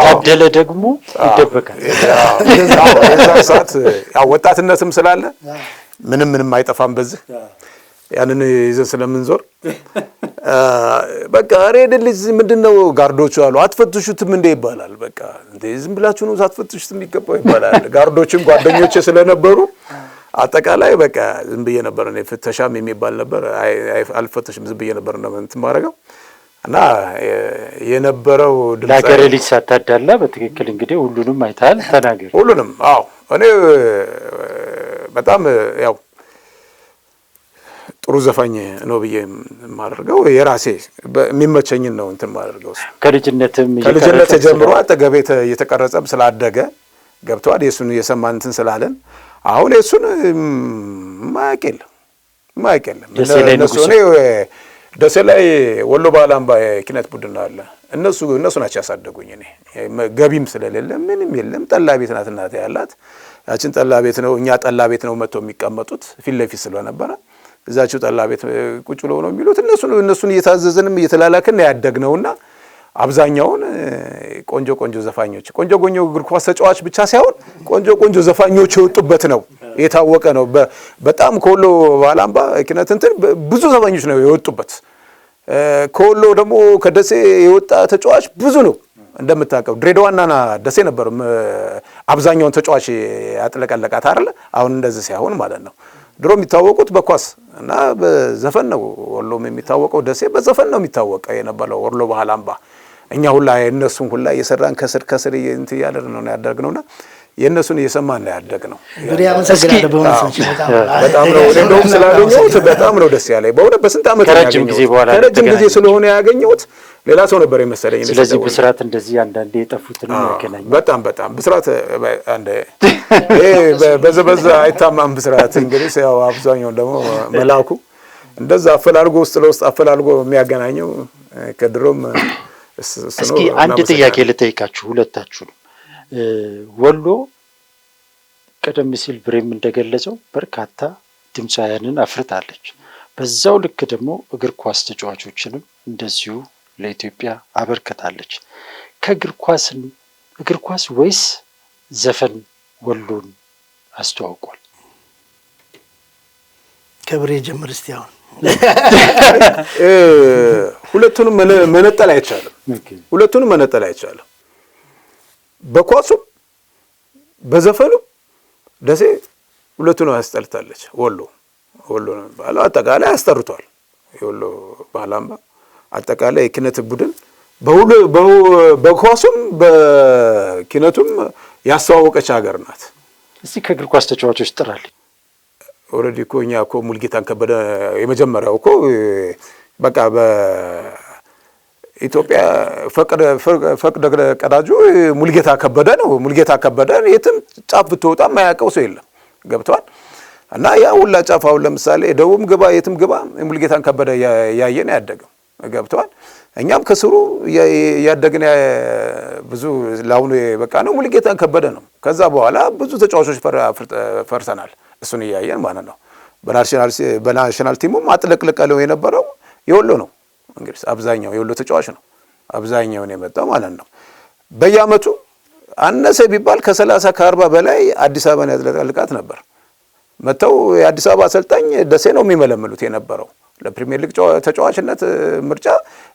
ታደለ ደግሞ ይደበቃል የዛ ሰዓት ያው ወጣትነትም ስላለ ምንም አይጠፋም በዚህ ያንን ይዘን ስለምንዞር በቃ ሬድ ልጅ ምንድነው ጋርዶቹ አሉ አትፈትሹትም እንደ ይባላል በቃ እንደ ዝም ብላችሁ ነው አትፈትሹትም የሚገባው ይባላል ጋርዶችም ጓደኞቼ ስለነበሩ አጠቃላይ በቃ ዝም ብዬ ነበር እኔ ፍተሻም የሚባል ነበር አልፈተሽም ዝም ብዬ ነበር እንትን ማረጋው እና የነበረው ለሀገር ልጅ ሳታዳላ በትክክል እንግዲህ ሁሉንም አይታል ተናገር ሁሉንም አዎ እኔ በጣም ያው ጥሩ ዘፋኝ ነው ብዬ ማድረገው የራሴ የሚመቸኝን ነው እንትን ማድረገው ከልጅነት ጀምሮ አጠገቤ እየተቀረጸም ስላደገ ገብቷል የሱን የሰማን እንትን ስላለን አሁን የሱን ማይቀል ደሴ ላይ ወሎ ባላምባ የኪነት ቡድን አለ እነሱ ናቸው ያሳደጉኝ እኔ ገቢም ስለሌለ ምንም የለም ጠላ ቤት ናት እናቴ ያላት ያችን ጠላ ቤት ነው እኛ ጠላ ቤት ነው መጥተው የሚቀመጡት ፊት ለፊት ስለነበረ እዛቸው ጠላ ቤት ቁጭ ብለው ነው የሚሉት እነሱን እየታዘዘንም እየተላላከን ያደግነውና አብዛኛውን ቆንጆ ዘፋኞች ቆንጆ እግር ኳስ ተጫዋች ብቻ ሳይሆን ቆንጆ ዘፋኞች የወጡበት ነው የታወቀ ነው በጣም ከወሎ ባላምባ ኪነት እንትን ብዙ ዘፋኞች ነው የወጡበት ከወሎ ደግሞ ከደሴ የወጣ ተጫዋች ብዙ ነው እንደምታውቀው ድሬዳዋና ደሴ ነበር አብዛኛውን ተጫዋች ያጥለቀለቃት አይደል አሁን እንደዚህ ሳይሆን ማለት ነው ድሮ የሚታወቁት በኳስ እና በዘፈን ነው ወሎም የሚታወቀው ደሴ በዘፈን ነው የሚታወቀው የነበረው ወሎ ባላምባ እኛ ሁላ የነሱን ሁላ እየሰራን ከስር እንት ያለር ነው ያደርግነውና የነሱን እየሰማን ነው ያደግነው እንግዲህ አመሰግናለሁ በእውነት በጣም ነው እንደውም ስላገኘሁት በጣም ነው ደስ ያለኝ በእውነት በስንት ዓመት ከረጅም ጊዜ ስለሆነ ያገኘሁት ሌላ ሰው ነበር የመሰለኝ ስለዚህ ብስራት እንደዚህ አንዳንዴ የጠፉትን ያገናኝ በጣም ብስራት አንዴ በዘበዛ አይታማም ብስራት እንግዲህ ያው አብዛኛው ደግሞ መላኩ እንደዛ አፈላልጎ ውስጥ ለውስጥ አፈላልጎ የሚያገናኘው ከድሮም እስኪ አንድ ጥያቄ ልጠይቃችሁ ሁለታችሁ ወሎ ቀደም ሲል ብሬም እንደገለጸው በርካታ ድምፃውያንን አፍርታለች በዛው ልክ ደግሞ እግር ኳስ ተጫዋቾችንም እንደዚሁ ለኢትዮጵያ አበርክታለች እግር ኳስ ወይስ ዘፈን ወሎን አስተዋውቋል ከብሬ ጀምር እስቲ አሁን ሁለቱንም መነጠል አይቻልም በኳሱ በዘፈኑ ደሴ ሁለቱንም አስጠልታለች ወሎ ነው ባለው አጠቃላይ አስተርቷል የወሎ ባላምባ አጠቃላይ የኪነት ቡድን በኳሱም በኪነቱም ያስተዋወቀች ሀገር ናት እስቲ ከእግር ኳስ ተጫዋቾች ጥራልኝ ኦሬዲ እኮ እኛ እኮ ሙልጌታን ከበደ የመጀመሪያው እኮ በቃ በኢትዮጵያ ፈቅደ ቀዳጁ ሙልጌታ ከበደ ነው ሙልጌታ ከበደ የትም ጫፍ ብትወጣ የማያውቀው ሰው የለም ገብቷል እና ያ ሁላ ጫፍ አሁን ለምሳሌ ደቡብም ግባ የትም ግባ ሙልጌታን ከበደ ያየን ያደገው ገብቷል እኛም ከስሩ ያደግን ብዙ ላሁኑ በቃ ነው ሙልጌታን ከበደ ነው ከዛ በኋላ ብዙ ተጫዋቾች ፈርሰናል እሱን ያያየን ማለት ነው በናሽናል ቲሙም አጥለቅልቀለው የነበረው የወሎ ነው እንግዲህ አብዛኛው የወሎ ተጫዋች ነው አብዛኛው ነው የመጣው ማለት ነው በየአመቱ አነሰ ቢባል ከ30 ከ40 በላይ አዲስ አበባን ያጥለቅልቃት ነበር መተው የአዲስ አበባ አሰልጣኝ ደሴ ነው የሚመለምሉት የነበረው ለፕሪሚየር ሊግ ተጫዋችነት ምርጫ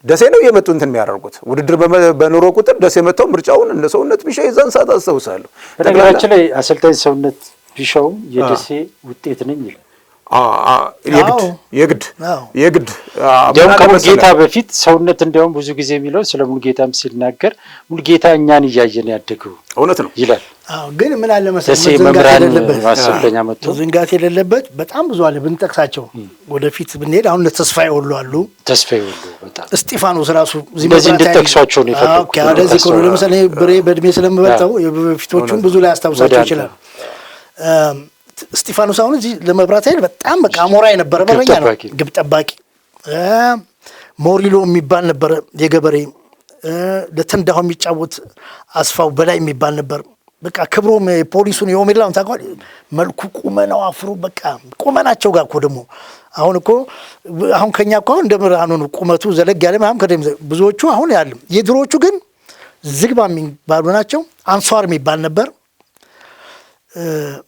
ደሴ ነው የመጡ እንትን የሚያደርጉት ውድድር በኑሮ ቁጥር ደሴ መተው ምርጫውን እንደ ሰውነት ቢሻው ይዛን ሰዓት አስተውሳለሁ በነገራችን ላይ አሰልጣኝ ሰውነት ቢሻው የደሴ ውጤት ነኝ ይላል የግድ ከሙሉጌታ በፊት ሰውነት እንዲያውም ብዙ ጊዜ የሚለው ስለ ሙሉጌታም ሲናገር ሙሉጌታ እኛን እያየን ያደገው እውነት ነው ይላል። ግን ምን አለ መሰለኝ ዝንጋት የሌለበት በጣም ብዙ አለ ብንጠቅሳቸው ወደፊት ብንሄድ አሁን ተስፋዬ ወሉ አሉ። ተስፋዬ ወሉ በጣም እስጢፋኖስ ራሱ እንደዚህ እንድትጠቅሷቸው ነው የፈለኩት። እንደዚህ ኮሎ ለምሳሌ ብሬ በእድሜ ስለምበልጠው የበፊቶቹን ብዙ ላይ አስታውሳቸው ይችላል። እስጢፋኖስ አሁን እዚህ ለመብራት ኃይል በጣም በቃ አሞራ የነበረ በረኛ ነው፣ ግብ ጠባቂ። ሞሪሎ የሚባል ነበረ የገበሬ ለተንዳሁ የሚጫወት አስፋው በላይ የሚባል ነበር። በቃ ክብሮም ፖሊሱን የኦሜላውን ታቋል። መልኩ ቁመናው አፍሮ በቃ ቁመናቸው ጋር እኮ ደግሞ አሁን ከኛ እኮ እንደ ብርሃኑ ነው ቁመቱ ዘለግ ያለ ማለት ከደም ብዙዎቹ አሁን ያለ የድሮዎቹ ግን ዝግባ የሚባሉ ናቸው። አንሷር የሚባል ነበር።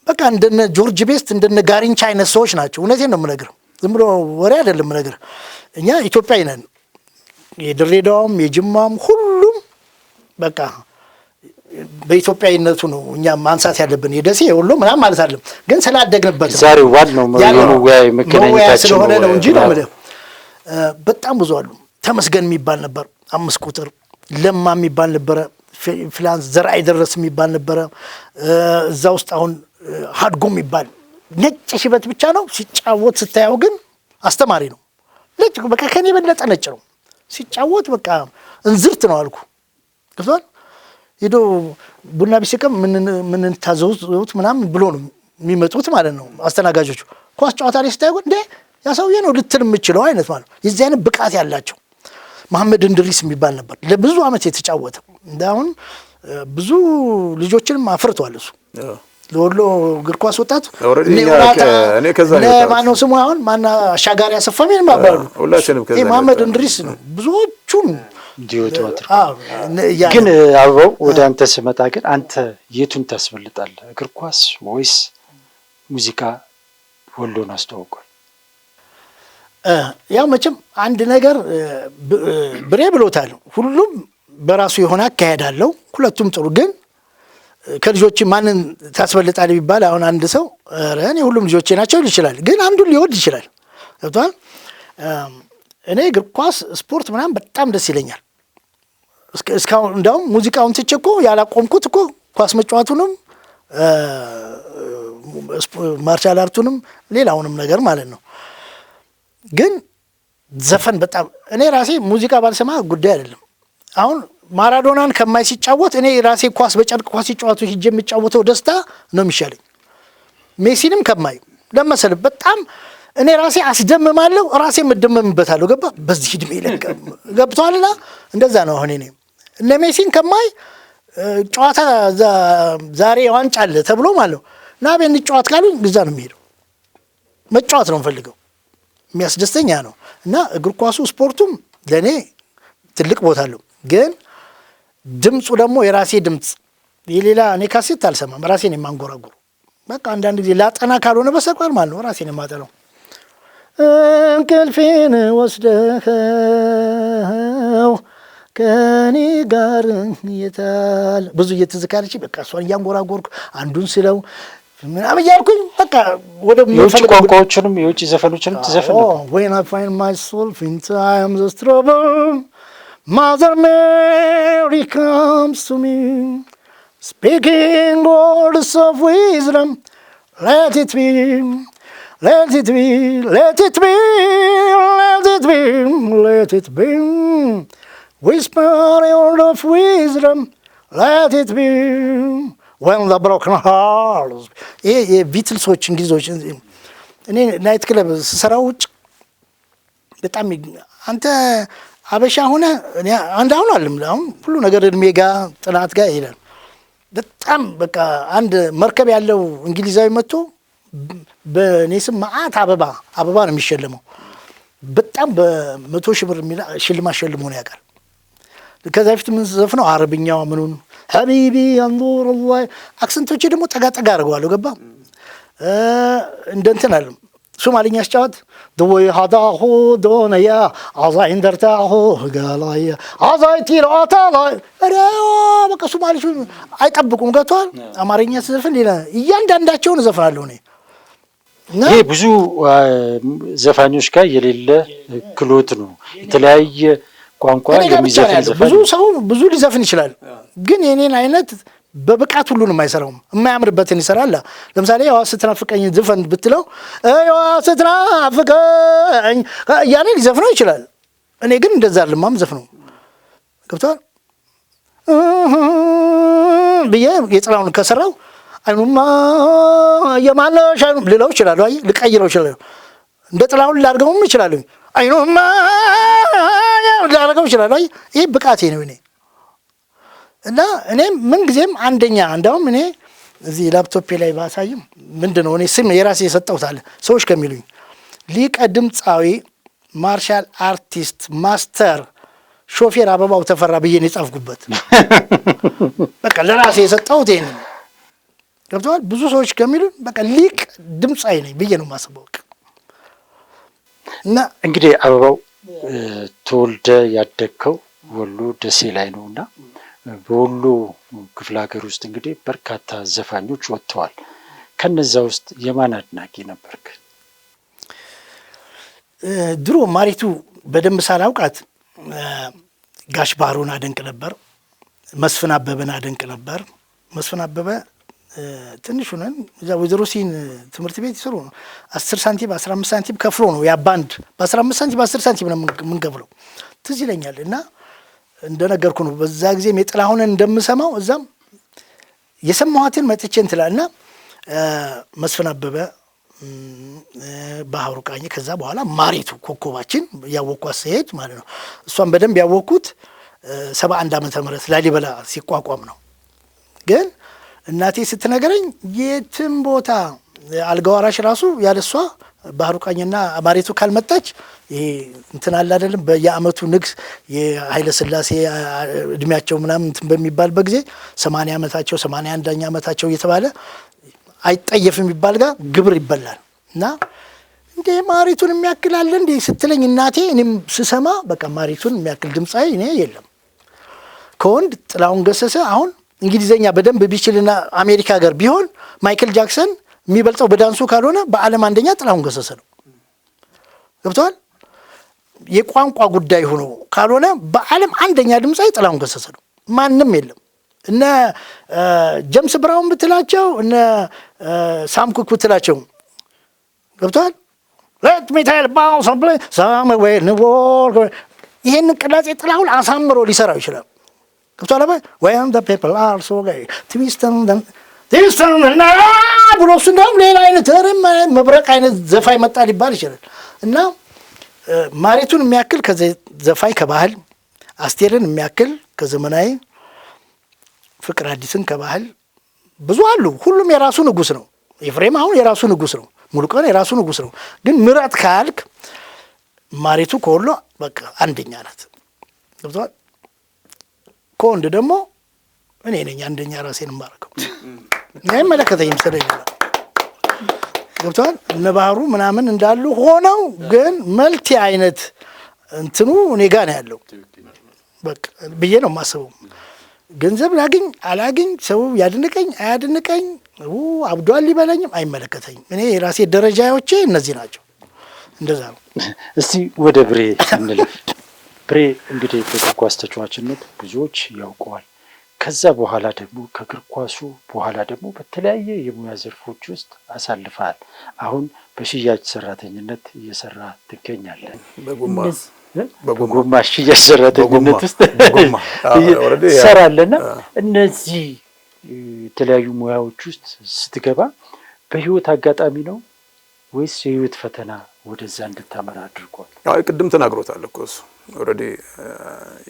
በቃ እንደነ ጆርጅ ቤስት እንደነ ጋሪንቻ አይነት ሰዎች ናቸው። እውነቴን ነው የምነግርህ፣ ዝም ብሎ ወሬ አይደለም የምነግርህ። እኛ ኢትዮጵያዊ ነን። የድሬዳዋም የጅማም ሁሉም በቃ በኢትዮጵያዊነቱ ነው እኛ ማንሳት ያለብን። የደሴ የወሎ ምናምን ማለት አይደለም፣ ግን ስላደግንበት ዛሬ ዋናው መወያያ ስለሆነ ነው እንጂ ነው የምልህ። በጣም ብዙ አሉ። ተመስገን የሚባል ነበር 5 ቁጥር፣ ለማ የሚባል ነበረ፣ ፍላንስ ዘርአይ ደረስ የሚባል ነበረ። እዛ ውስጥ አሁን ሀድጎ የሚባል ነጭ ሽበት ብቻ ነው ሲጫወት ስታየው ግን አስተማሪ ነው። ነጭ በቃ ከኔ የበለጠ ነጭ ነው ሲጫወት፣ በቃ እንዝርት ነው አልኩ። ገብቶሃል? ሄዶ ቡና ቢስቅም ምን ታዘውት ምናምን ብሎ ነው የሚመጡት ማለት ነው አስተናጋጆቹ። ኳስ ጨዋታ ላይ ስታየው እንዴ ያሰውዬ ነው ልትል የምችለው አይነት ማለት ነው። የዚህ አይነት ብቃት ያላቸው መሐመድ እንድሪስ የሚባል ነበር ለብዙ ዓመት የተጫወተ። እንዳሁን ብዙ ልጆችንም አፍርቷል እሱ ለወሎ እግር ኳስ ወጣት። ማነው ስሙ አሁን ማና አሻጋሪ አሰፋሚ ማባሉ መሐመድ እንድሪስ ነው ብዙዎቹን ግን አበባው ወደ አንተ ስመጣ ግን አንተ የቱን ታስበልጣለህ? እግር ኳስ ወይስ ሙዚቃ ወሎን አስተዋውቋል? ያው መቼም አንድ ነገር ብሬ ብሎታል። ሁሉም በራሱ የሆነ አካሄድ አለው። ሁለቱም ጥሩ። ግን ከልጆች ማንን ታስበልጣለህ ቢባል አሁን አንድ ሰው እኔ ሁሉም ልጆቼ ናቸው ይችላል፣ ግን አንዱን ሊወድ ይችላል። ገብቶሃል? እኔ እግር ኳስ ስፖርት ምናምን በጣም ደስ ይለኛል። እስካሁን እንዳውም ሙዚቃውን ትቼ እኮ ያላቆምኩት እኮ ኳስ መጫወቱንም ማርሻል አርቱንም ሌላውንም ነገር ማለት ነው። ግን ዘፈን በጣም እኔ ራሴ ሙዚቃ ባልሰማ ጉዳይ አይደለም። አሁን ማራዶናን ከማይ ሲጫወት እኔ ራሴ ኳስ በጨርቅ ኳስ ሲጫወቱ ሂጄ የሚጫወተው ደስታ ነው የሚሻለኝ። ሜሲንም ከማይ ለመሰለ በጣም እኔ ራሴ አስደምማለሁ፣ ራሴ መደመምበታለሁ። ገባ? በዚህ እድሜ ገብቷልና እንደዛ ነው። አሁን እኔ እነ ሜሲን ከማይ ጨዋታ ዛሬ ዋንጫ አለ ተብሎ ማለት ና ቤን ጨዋታ ካሉኝ ግዛ ነው የሚሄደው። መጫወት ነው የምፈልገው፣ የሚያስደስተኛ ነው። እና እግር ኳሱ ስፖርቱም ለእኔ ትልቅ ቦታ አለው። ግን ድምፁ ደግሞ የራሴ ድምፅ የሌላ እኔ ካሴት አልሰማም፣ ራሴን የማንጎራጉሩ በቃ አንዳንድ ጊዜ ላጠና ካልሆነ በስተቀር ማለት ነው ራሴን የማጠናው። እንቅልፌን ወስደኸው ከኔ ጋር የታል ብዙ እየተዝካለች በቃ እሷን እያንጎራጎርኩ አንዱን ስለው ምናምን እያልኩኝ በቃ ወደ የውጭ ቋንቋዎችንም የውጭ ዘፈኖችንም ትዘፍን ነበር። when I find myself in times of trouble, Mother Mary comes to me, speaking words of wisdom, let it be. Let it be, let it be, let it be, let it be. Whisper a word of wisdom, let it be. When the broken hearts. የቢትልሶች እንግሊዞች እኔ ናይት ክለብ ስሰራው ውጭ በጣም አንተ አበሻ ሆነ እኔ አንድ አሁን አለም አሁን ሁሉ ነገር እድሜ ጋር ጥናት ጋር ይሄዳል። በጣም በቃ አንድ መርከብ ያለው እንግሊዛዊ መጥቶ በእኔ ስም መዓት አበባ ነው የሚሸልመው። በጣም በ100,000 ብር ሽልማት ሸልሞ ነው ያውቃል። ከዛ በፊት ምን ዘፍነው አረብኛው ምኑን ሀቢቢ አንዱር الله አክሰንቶቼ ደግሞ ጠጋ አድርገዋለሁ። ገባ እንደንትን አለ ሶማሊኛ አስጫወት ደወይ ሀዳሁ ዶነያ አዛይ እንደርታሁ ጋላያ አዛይ ቲራታላ በቃ ሶማሊሽ አይጠብቁም። ገብቷል? አማርኛ ስዘፍን ሌላ እያንዳንዳቸውን እዘፍናለሁ እኔ ይሄ ብዙ ዘፋኞች ጋር የሌለ ክሎት ነው። የተለያየ ቋንቋ የሚዘፍን ዘፋኝ ብዙ ሰው ብዙ ሊዘፍን ይችላል፣ ግን የኔን አይነት በብቃት ሁሉንም አይሰራውም። የማያምርበትን ይሰራል። ለምሳሌ የዋ ስትናፍቀኝ ዝፈን ብትለው የዋ ስትናፍቀኝ እያለ ሊዘፍነው ይችላል። እኔ ግን እንደዛ ልማም ዘፍነው ገብቷል ብዬ የጥላሁን ከሰራው አይኑማ የማለሽ አይኑ ልለው ይችላል። አይ ልቀይረው ይችላል። እንደ ጥላሁን ላድርገውም ይችላል። አይኑማ ላድርገው ይችላል። አይ ይሄ ብቃቴ ነው እኔ እና እኔም ምን ጊዜም አንደኛ እንደውም እኔ እዚህ ላፕቶፔ ላይ ባሳይም ምንድነው እኔ ስም የራሴ የሰጠሁት አለ ሰዎች ከሚሉኝ ሊቀ ድምፃዊ ማርሻል አርቲስት ማስተር ሾፌር አበባው ተፈራ ብዬ ነው የጻፍኩበት። በቃ ለራሴ የሰጠሁት ይሄን ገብቷል። ብዙ ሰዎች ከሚሉኝ በቃ ሊቅ ድምፃዊ ነኝ ብዬ ነው የማስበው። እና እንግዲህ አበባው ተወልደ ያደግከው ወሎ ደሴ ላይ ነውና በወሎ ክፍለ ሀገር ውስጥ እንግዲህ በርካታ ዘፋኞች ወጥተዋል። ከነዛ ውስጥ የማን አድናቂ ነበርክ? ድሮ ማሪቱ በደንብ ሳላውቃት ጋሽ ባህሩን አደንቅ ነበር። መስፍን አበበን አደንቅ ነበር። መስፍን አበበ ትንሽ ሆነን እዛ ወይዘሮ ሲን ትምህርት ቤት ይሰሩ ነው 10 ሳንቲም 15 ሳንቲም ከፍሎ ነው ያ ባንድ በ15 ሳንቲም 10 ሳንቲም ነው የምንከፍለው ትዝ ይለኛል። እና እንደነገርኩ ነው በዛ ጊዜ የጥላሁንን እንደምሰማው እዛም የሰማኋትን መጥቼ እንትላልና መስፍን አበበ ባህሩ ቃኝ ከዛ በኋላ ማሪቱ ኮኮባችን ያወቅኳት ሲሄድ ማለት ነው። እሷን በደንብ ያወቅኩት 71 ዓመተ ምህረት ላሊበላ ሲቋቋም ነው። ግን እናቴ ስትነገረኝ የትም ቦታ አልጋዋራሽ ራሱ ያለሷ ባህሩ ቃኝና ማሪቱ ካልመጣች ይሄ እንትን አለ አይደለም በየአመቱ ንግስ የኃይለ ሥላሴ እድሜያቸው ምናምን እንትን በሚባልበት ጊዜ 80 ዓመታቸው 81ኛ ዓመታቸው እየተባለ አይጠየፍ የሚባል ጋር ግብር ይበላል። እና እንዴ ማሪቱን የሚያክል አለ እንዴ ስትለኝ እናቴ እኔም ስሰማ በቃ ማሪቱን የሚያክል ድምፃዊ እኔ የለም። ከወንድ ጥላሁን ገሰሰ አሁን እንግሊዘኛ በደንብ ቢችልና አሜሪካ ሀገር ቢሆን ማይክል ጃክሰን የሚበልጠው በዳንሱ ካልሆነ በዓለም አንደኛ ጥላሁን ገሰሰ ነው። ገብቷል። የቋንቋ ጉዳይ ሆኖ ካልሆነ በዓለም አንደኛ ድምፃዊ ጥላሁን ገሰሰ ነው። ማንም የለም። እነ ጀምስ ብራውን ብትላቸው እነ ሳም ኩክ ብትላቸው ገብቷል። let me tell about some place somewhere in the world ይሄን ቅላጼ ጥላሁን አሳምሮ ሊሰራው ይችላል። ገብቷል። when the people are so gay twist እና ብሎ እሱ እንደውም ሌላ አይነት መብረቅ አይነት ዘፋኝ መጣ ሊባል ይችላል። እና ማሪቱን የሚያክል ከዘፋኝ ከባህል አስቴርን የሚያክል ከዘመናዊ ፍቅር አዲስን ከባህል ብዙ አሉ። ሁሉም የራሱ ንጉስ ነው። ኤፍሬም አሁን የራሱ ንጉስ ነው። ሙሉቀን የራሱ ንጉስ ነው። ግን ምራት ካልክ ማሪቱ ከወሎ በቃ አንደኛ ናት። ገብቷል። ከወንድ ደግሞ እኔ ነኝ አንደኛ ራሴን ማረከው አይመለከተኝም ስለሌላ ገብቷል። እነ ባህሩ ምናምን እንዳሉ ሆነው ግን መልቲ አይነት እንትኑ እኔ ጋር ነው ያለው በቃ ብዬ ነው የማስበው። ገንዘብ ላግኝ አላግኝ ሰው ያድንቀኝ አያድንቀኝ አብዷል ሊበለኝም አይመለከተኝም። እኔ የራሴ ደረጃዎቼ እነዚህ ናቸው። እንደዛ ነው። እስቲ ወደ ብሬ እንለፍ። ብሬ እንግዲህ በእግር ኳስ ተጫዋችነት ብዙዎች ያውቀዋል። ከዛ በኋላ ደግሞ ከእግር ኳሱ በኋላ ደግሞ በተለያየ የሙያ ዘርፎች ውስጥ አሳልፈሃል። አሁን በሽያጭ ሰራተኝነት እየሰራ ትገኛለህ። በጎማ ሽያጭ ሰራተኝነት ውስጥ ትሰራለህና እነዚህ የተለያዩ ሙያዎች ውስጥ ስትገባ በህይወት አጋጣሚ ነው ወይስ የህይወት ፈተና ወደዛ እንድታመራ አድርጓል? አይ ቅድም ተናግሮታል እኮ እሱ ኦልሬዲ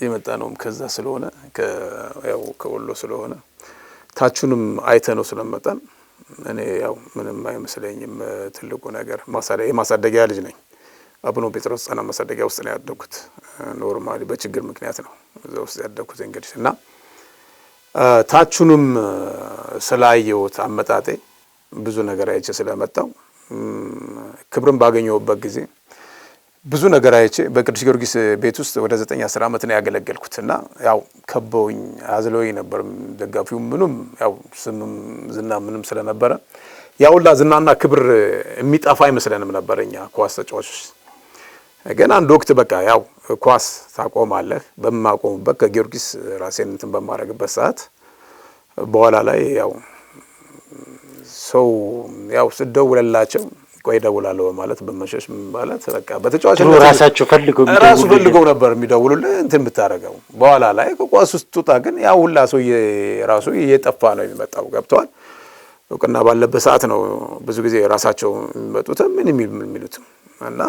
የመጣ ነውም ከዛ ስለሆነ ያው ከወሎ ስለሆነ ታቹንም አይተ ነው ስለመጣን እኔ ያው ምንም አይመስለኝም። ትልቁ ነገር የማሳደጊያ ልጅ ነኝ። አቡነ ጴጥሮስ ጻና ማሳደጊያ ውስጥ ነው ያደግኩት። ኖርማሊ በችግር ምክንያት ነው እዛ ውስጥ ያደግኩት። እንግዲህ እና ታቹንም ስላየሁት አመጣጤ ብዙ ነገር አይቼ ስለመጣው ክብርን ባገኘሁበት ጊዜ ብዙ ነገር አይቼ በቅዱስ ጊዮርጊስ ቤት ውስጥ ወደ 9-10 ዓመት ነው ያገለገልኩት እና ያው ከበውኝ አዝለውኝ ነበር። ደጋፊው ምንም ያው ስምም ዝና ምንም ስለነበረ ያውላ ዝናና ክብር የሚጠፋ አይመስለንም ነበር እኛ ኳስ ተጫዋቾች። ግን አንድ ወቅት በቃ ያው ኳስ ታቆማለህ። በማቆምበት ከጊዮርጊስ ራሴን እንትን በማረግበት ሰዓት በኋላ ላይ ያው ሰው ያው ስደውልላቸው ቆይ እደውላለሁ ማለት በመሸሽ ማለት በቃ በተጫዋች ራሱ ፈልገው ነበር የሚደውሉልህ እንትን የምታደርገው። በኋላ ላይ ከኳስ ውስጥ ጡጣ ግን ያው ሁላ ሰው ራሱ እየጠፋ ነው የሚመጣው። ገብተዋል። እውቅና ባለበት ሰዓት ነው ብዙ ጊዜ ራሳቸው የሚመጡት ምን የሚሉት እና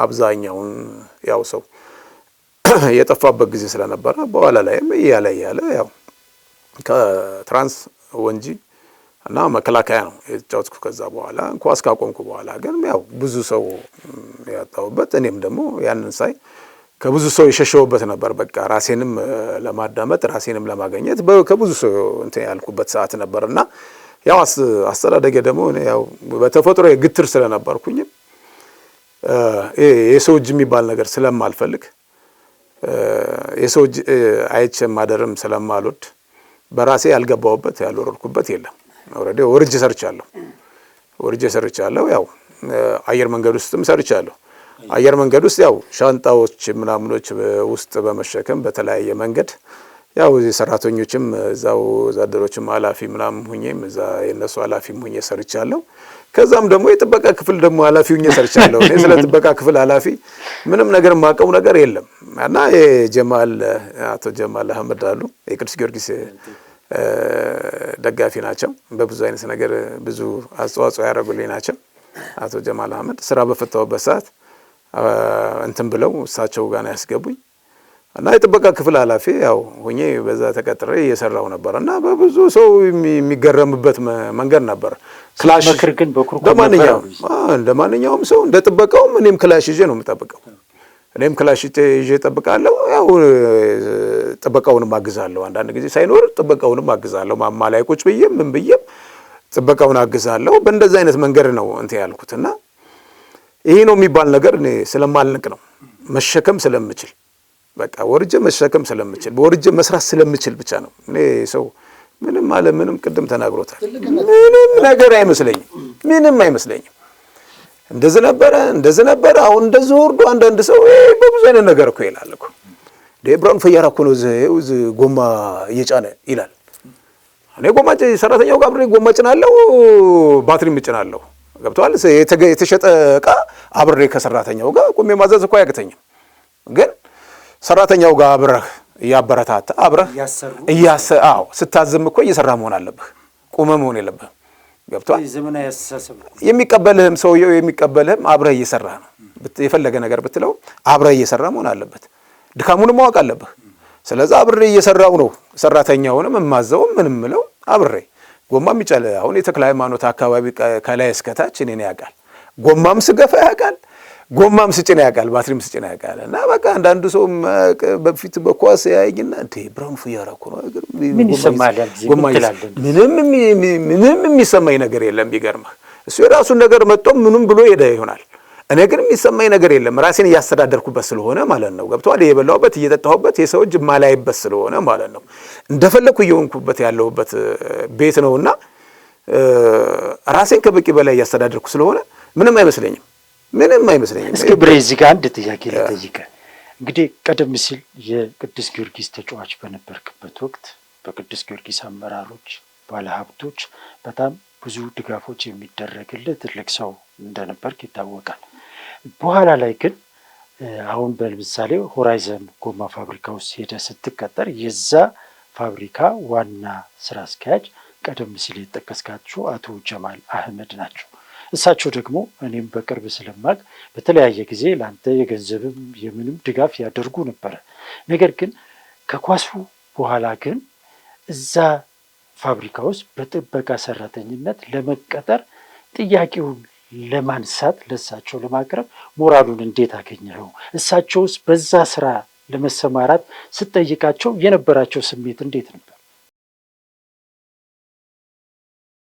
አብዛኛውን ያው ሰው የጠፋበት ጊዜ ስለነበረ በኋላ ላይም እያለ ያው ከትራንስ ወንጂ እና መከላከያ ነው የተጫወትኩ። ከዛ በኋላ ኳስ ካቆምኩ በኋላ ግን ያው ብዙ ሰው ያጣውበት እኔም ደግሞ ያንን ሳይ ከብዙ ሰው የሸሸውበት ነበር። በቃ ራሴንም ለማዳመጥ ራሴንም ለማግኘት ከብዙ ሰው እንትን ያልኩበት ሰዓት ነበርና ያው አስተዳደጌ ደግሞ ያው በተፈጥሮ ግትር ስለነበርኩኝ የሰው እጅ የሚባል ነገር ስለማልፈልግ የሰው እጅ አይቼ ማደርም ስለማልወድ በራሴ ያልገባውበት ያልወረድኩበት የለም። ኦሬዲ ወርጄ ሰርቻለሁ። ያው አየር መንገድ ውስጥም ሰርቻለሁ። አየር መንገድ ውስጥ ያው ሻንጣዎች ምናምኖች ውስጥ በመሸከም በተለያየ መንገድ ያው ሰራተኞችም እዛው ወዛደሮችም ኃላፊ ምናምን ሁኜም እዛ የነሱ ኃላፊም ሁኜ ሰርቻለሁ። ከዛም ደግሞ የጥበቃ ክፍል ደግሞ ኃላፊ ሁኜ ሰርቻለሁ። እኔ ስለ ጥበቃ ክፍል ኃላፊ ምንም ነገር ማቀው ነገር የለም እና አቶ ጀማል አህመድ አሉ የቅዱስ ጊዮርጊስ ደጋፊ ናቸው። በብዙ አይነት ነገር ብዙ አስተዋጽኦ ያደረጉልኝ ናቸው። አቶ ጀማል አህመድ ስራ በፈታውበት ሰዓት እንትን ብለው እሳቸው ጋር ነው ያስገቡኝ እና የጥበቃ ክፍል ኃላፊ ያው ሆኜ በዛ ተቀጥሬ እየሰራው ነበር እና በብዙ ሰው የሚገረምበት መንገድ ነበር። ክላሽ መክር ግን በኩርኩ እንደማንኛውም ሰው እንደ ጥበቃውም እኔም ክላሽ ይዤ ነው የምጠብቀው። እኔም ክላሽ ይዤ እጠብቃለሁ። ያው ጥበቃውንም አግዛለሁ። አንዳንድ ጊዜ ሳይኖር ጥበቃውንም አግዛለሁ። ማማ ላይ ቁጭ ብዬም ምን ብዬም ጥበቃውን አግዛለሁ። በእንደዛ አይነት መንገድ ነው እንትን ያልኩትና ይሄ ነው የሚባል ነገር እኔ ስለማልንቅ ነው መሸከም ስለምችል በቃ ወርጄ መሸከም ስለምችል ወርጄ መስራት ስለምችል ብቻ ነው። እኔ ሰው ምንም አለ ምንም ቅድም ተናግሮታል። ምንም ነገር አይመስለኝም። እንደዚህ ነበረ አሁን እንደዚህ ወርዶ አንዳንድ ሰው በብዙ አይነት ነገር እኮ ይላል እኮ ብርሃኑ ፈያራ እኮ ነው እዚህ ጎማ እየጫነ ይላል። እኔ ጎማ ሰራተኛው ጋር አብሬ ጎማ ጭናለሁ፣ ባትሪም ጭናለሁ። ገብቶሃል። የተሸጠ እቃ አብሬ ከሰራተኛው ጋር ቆሜ ማዘዝ እኮ አያቅተኝም። ግን ሰራተኛው ጋር አብረህ እያበረታታ አብረህ ስታዝም እኮ እየሰራ መሆን አለብህ። ቁመ መሆን የለብህም። ገብቶሃል። ዘመናዊ አስተሳሰብ የሚቀበልህም ሰውየው የሚቀበልህም አብረህ እየሰራ ነው። የፈለገ ነገር ብትለው አብረህ እየሰራ መሆን አለበት። ድካሙንም ማወቅ አለብህ። ስለዚህ አብሬ እየሰራው ነው ሰራተኛውንም የማዘውም ምንም ምለው አብሬ ጎማም ይጫለ አሁን የተክለ ሃይማኖት አካባቢ ከላይ እስከታች እኔን ያውቃል። ጎማም ስገፋ ያውቃል፣ ጎማም ስጭን ያውቃል፣ ባትሪም ስጭን ያውቃል። እና በቃ አንዳንዱ ሰው በፊት በኳስ ያይኝና እንዴ ብርሃኑ ፈያራ እኮ ነው ምን ይሰማል ምንም የሚሰማኝ ነገር የለም። ቢገርምህ እሱ የራሱን ነገር መጥቶ ምንም ብሎ ሄደ ይሆናል። እኔ ግን የሚሰማኝ ነገር የለም። ራሴን እያስተዳደርኩበት ስለሆነ ማለት ነው። ገብቶሃል። የበላሁበት እየጠጣሁበት የሰው እጅ ማላይበት ስለሆነ ማለት ነው። እንደፈለኩ እየሆንኩበት ያለሁበት ቤት ነውና ራሴን ከበቂ በላይ እያስተዳደርኩ ስለሆነ ምንም አይመስለኝም። እስኪ ብሬ እዚህ ጋር አንድ ጥያቄ ልጠይቅህ። እንግዲህ ቀደም ሲል የቅዱስ ጊዮርጊስ ተጫዋች በነበርክበት ወቅት በቅዱስ ጊዮርጊስ አመራሮች፣ ባለሀብቶች በጣም ብዙ ድጋፎች የሚደረግልህ ትልቅ ሰው እንደነበርክ ይታወቃል። በኋላ ላይ ግን አሁን በምሳሌ ሆራይዘን ጎማ ፋብሪካ ውስጥ ሄደህ ስትቀጠር የዛ ፋብሪካ ዋና ስራ አስኪያጅ ቀደም ሲል የተጠቀስካቸው አቶ ጀማል አህመድ ናቸው። እሳቸው ደግሞ እኔም በቅርብ ስለማቅ በተለያየ ጊዜ ለአንተ የገንዘብም የምንም ድጋፍ ያደርጉ ነበረ። ነገር ግን ከኳሱ በኋላ ግን እዛ ፋብሪካ ውስጥ በጥበቃ ሰራተኝነት ለመቀጠር ጥያቄውን ለማንሳት ለእሳቸው ለማቅረብ ሞራሉን እንዴት አገኘኸው? እሳቸውስ በዛ ስራ ለመሰማራት ስትጠይቃቸው የነበራቸው ስሜት እንዴት ነበር?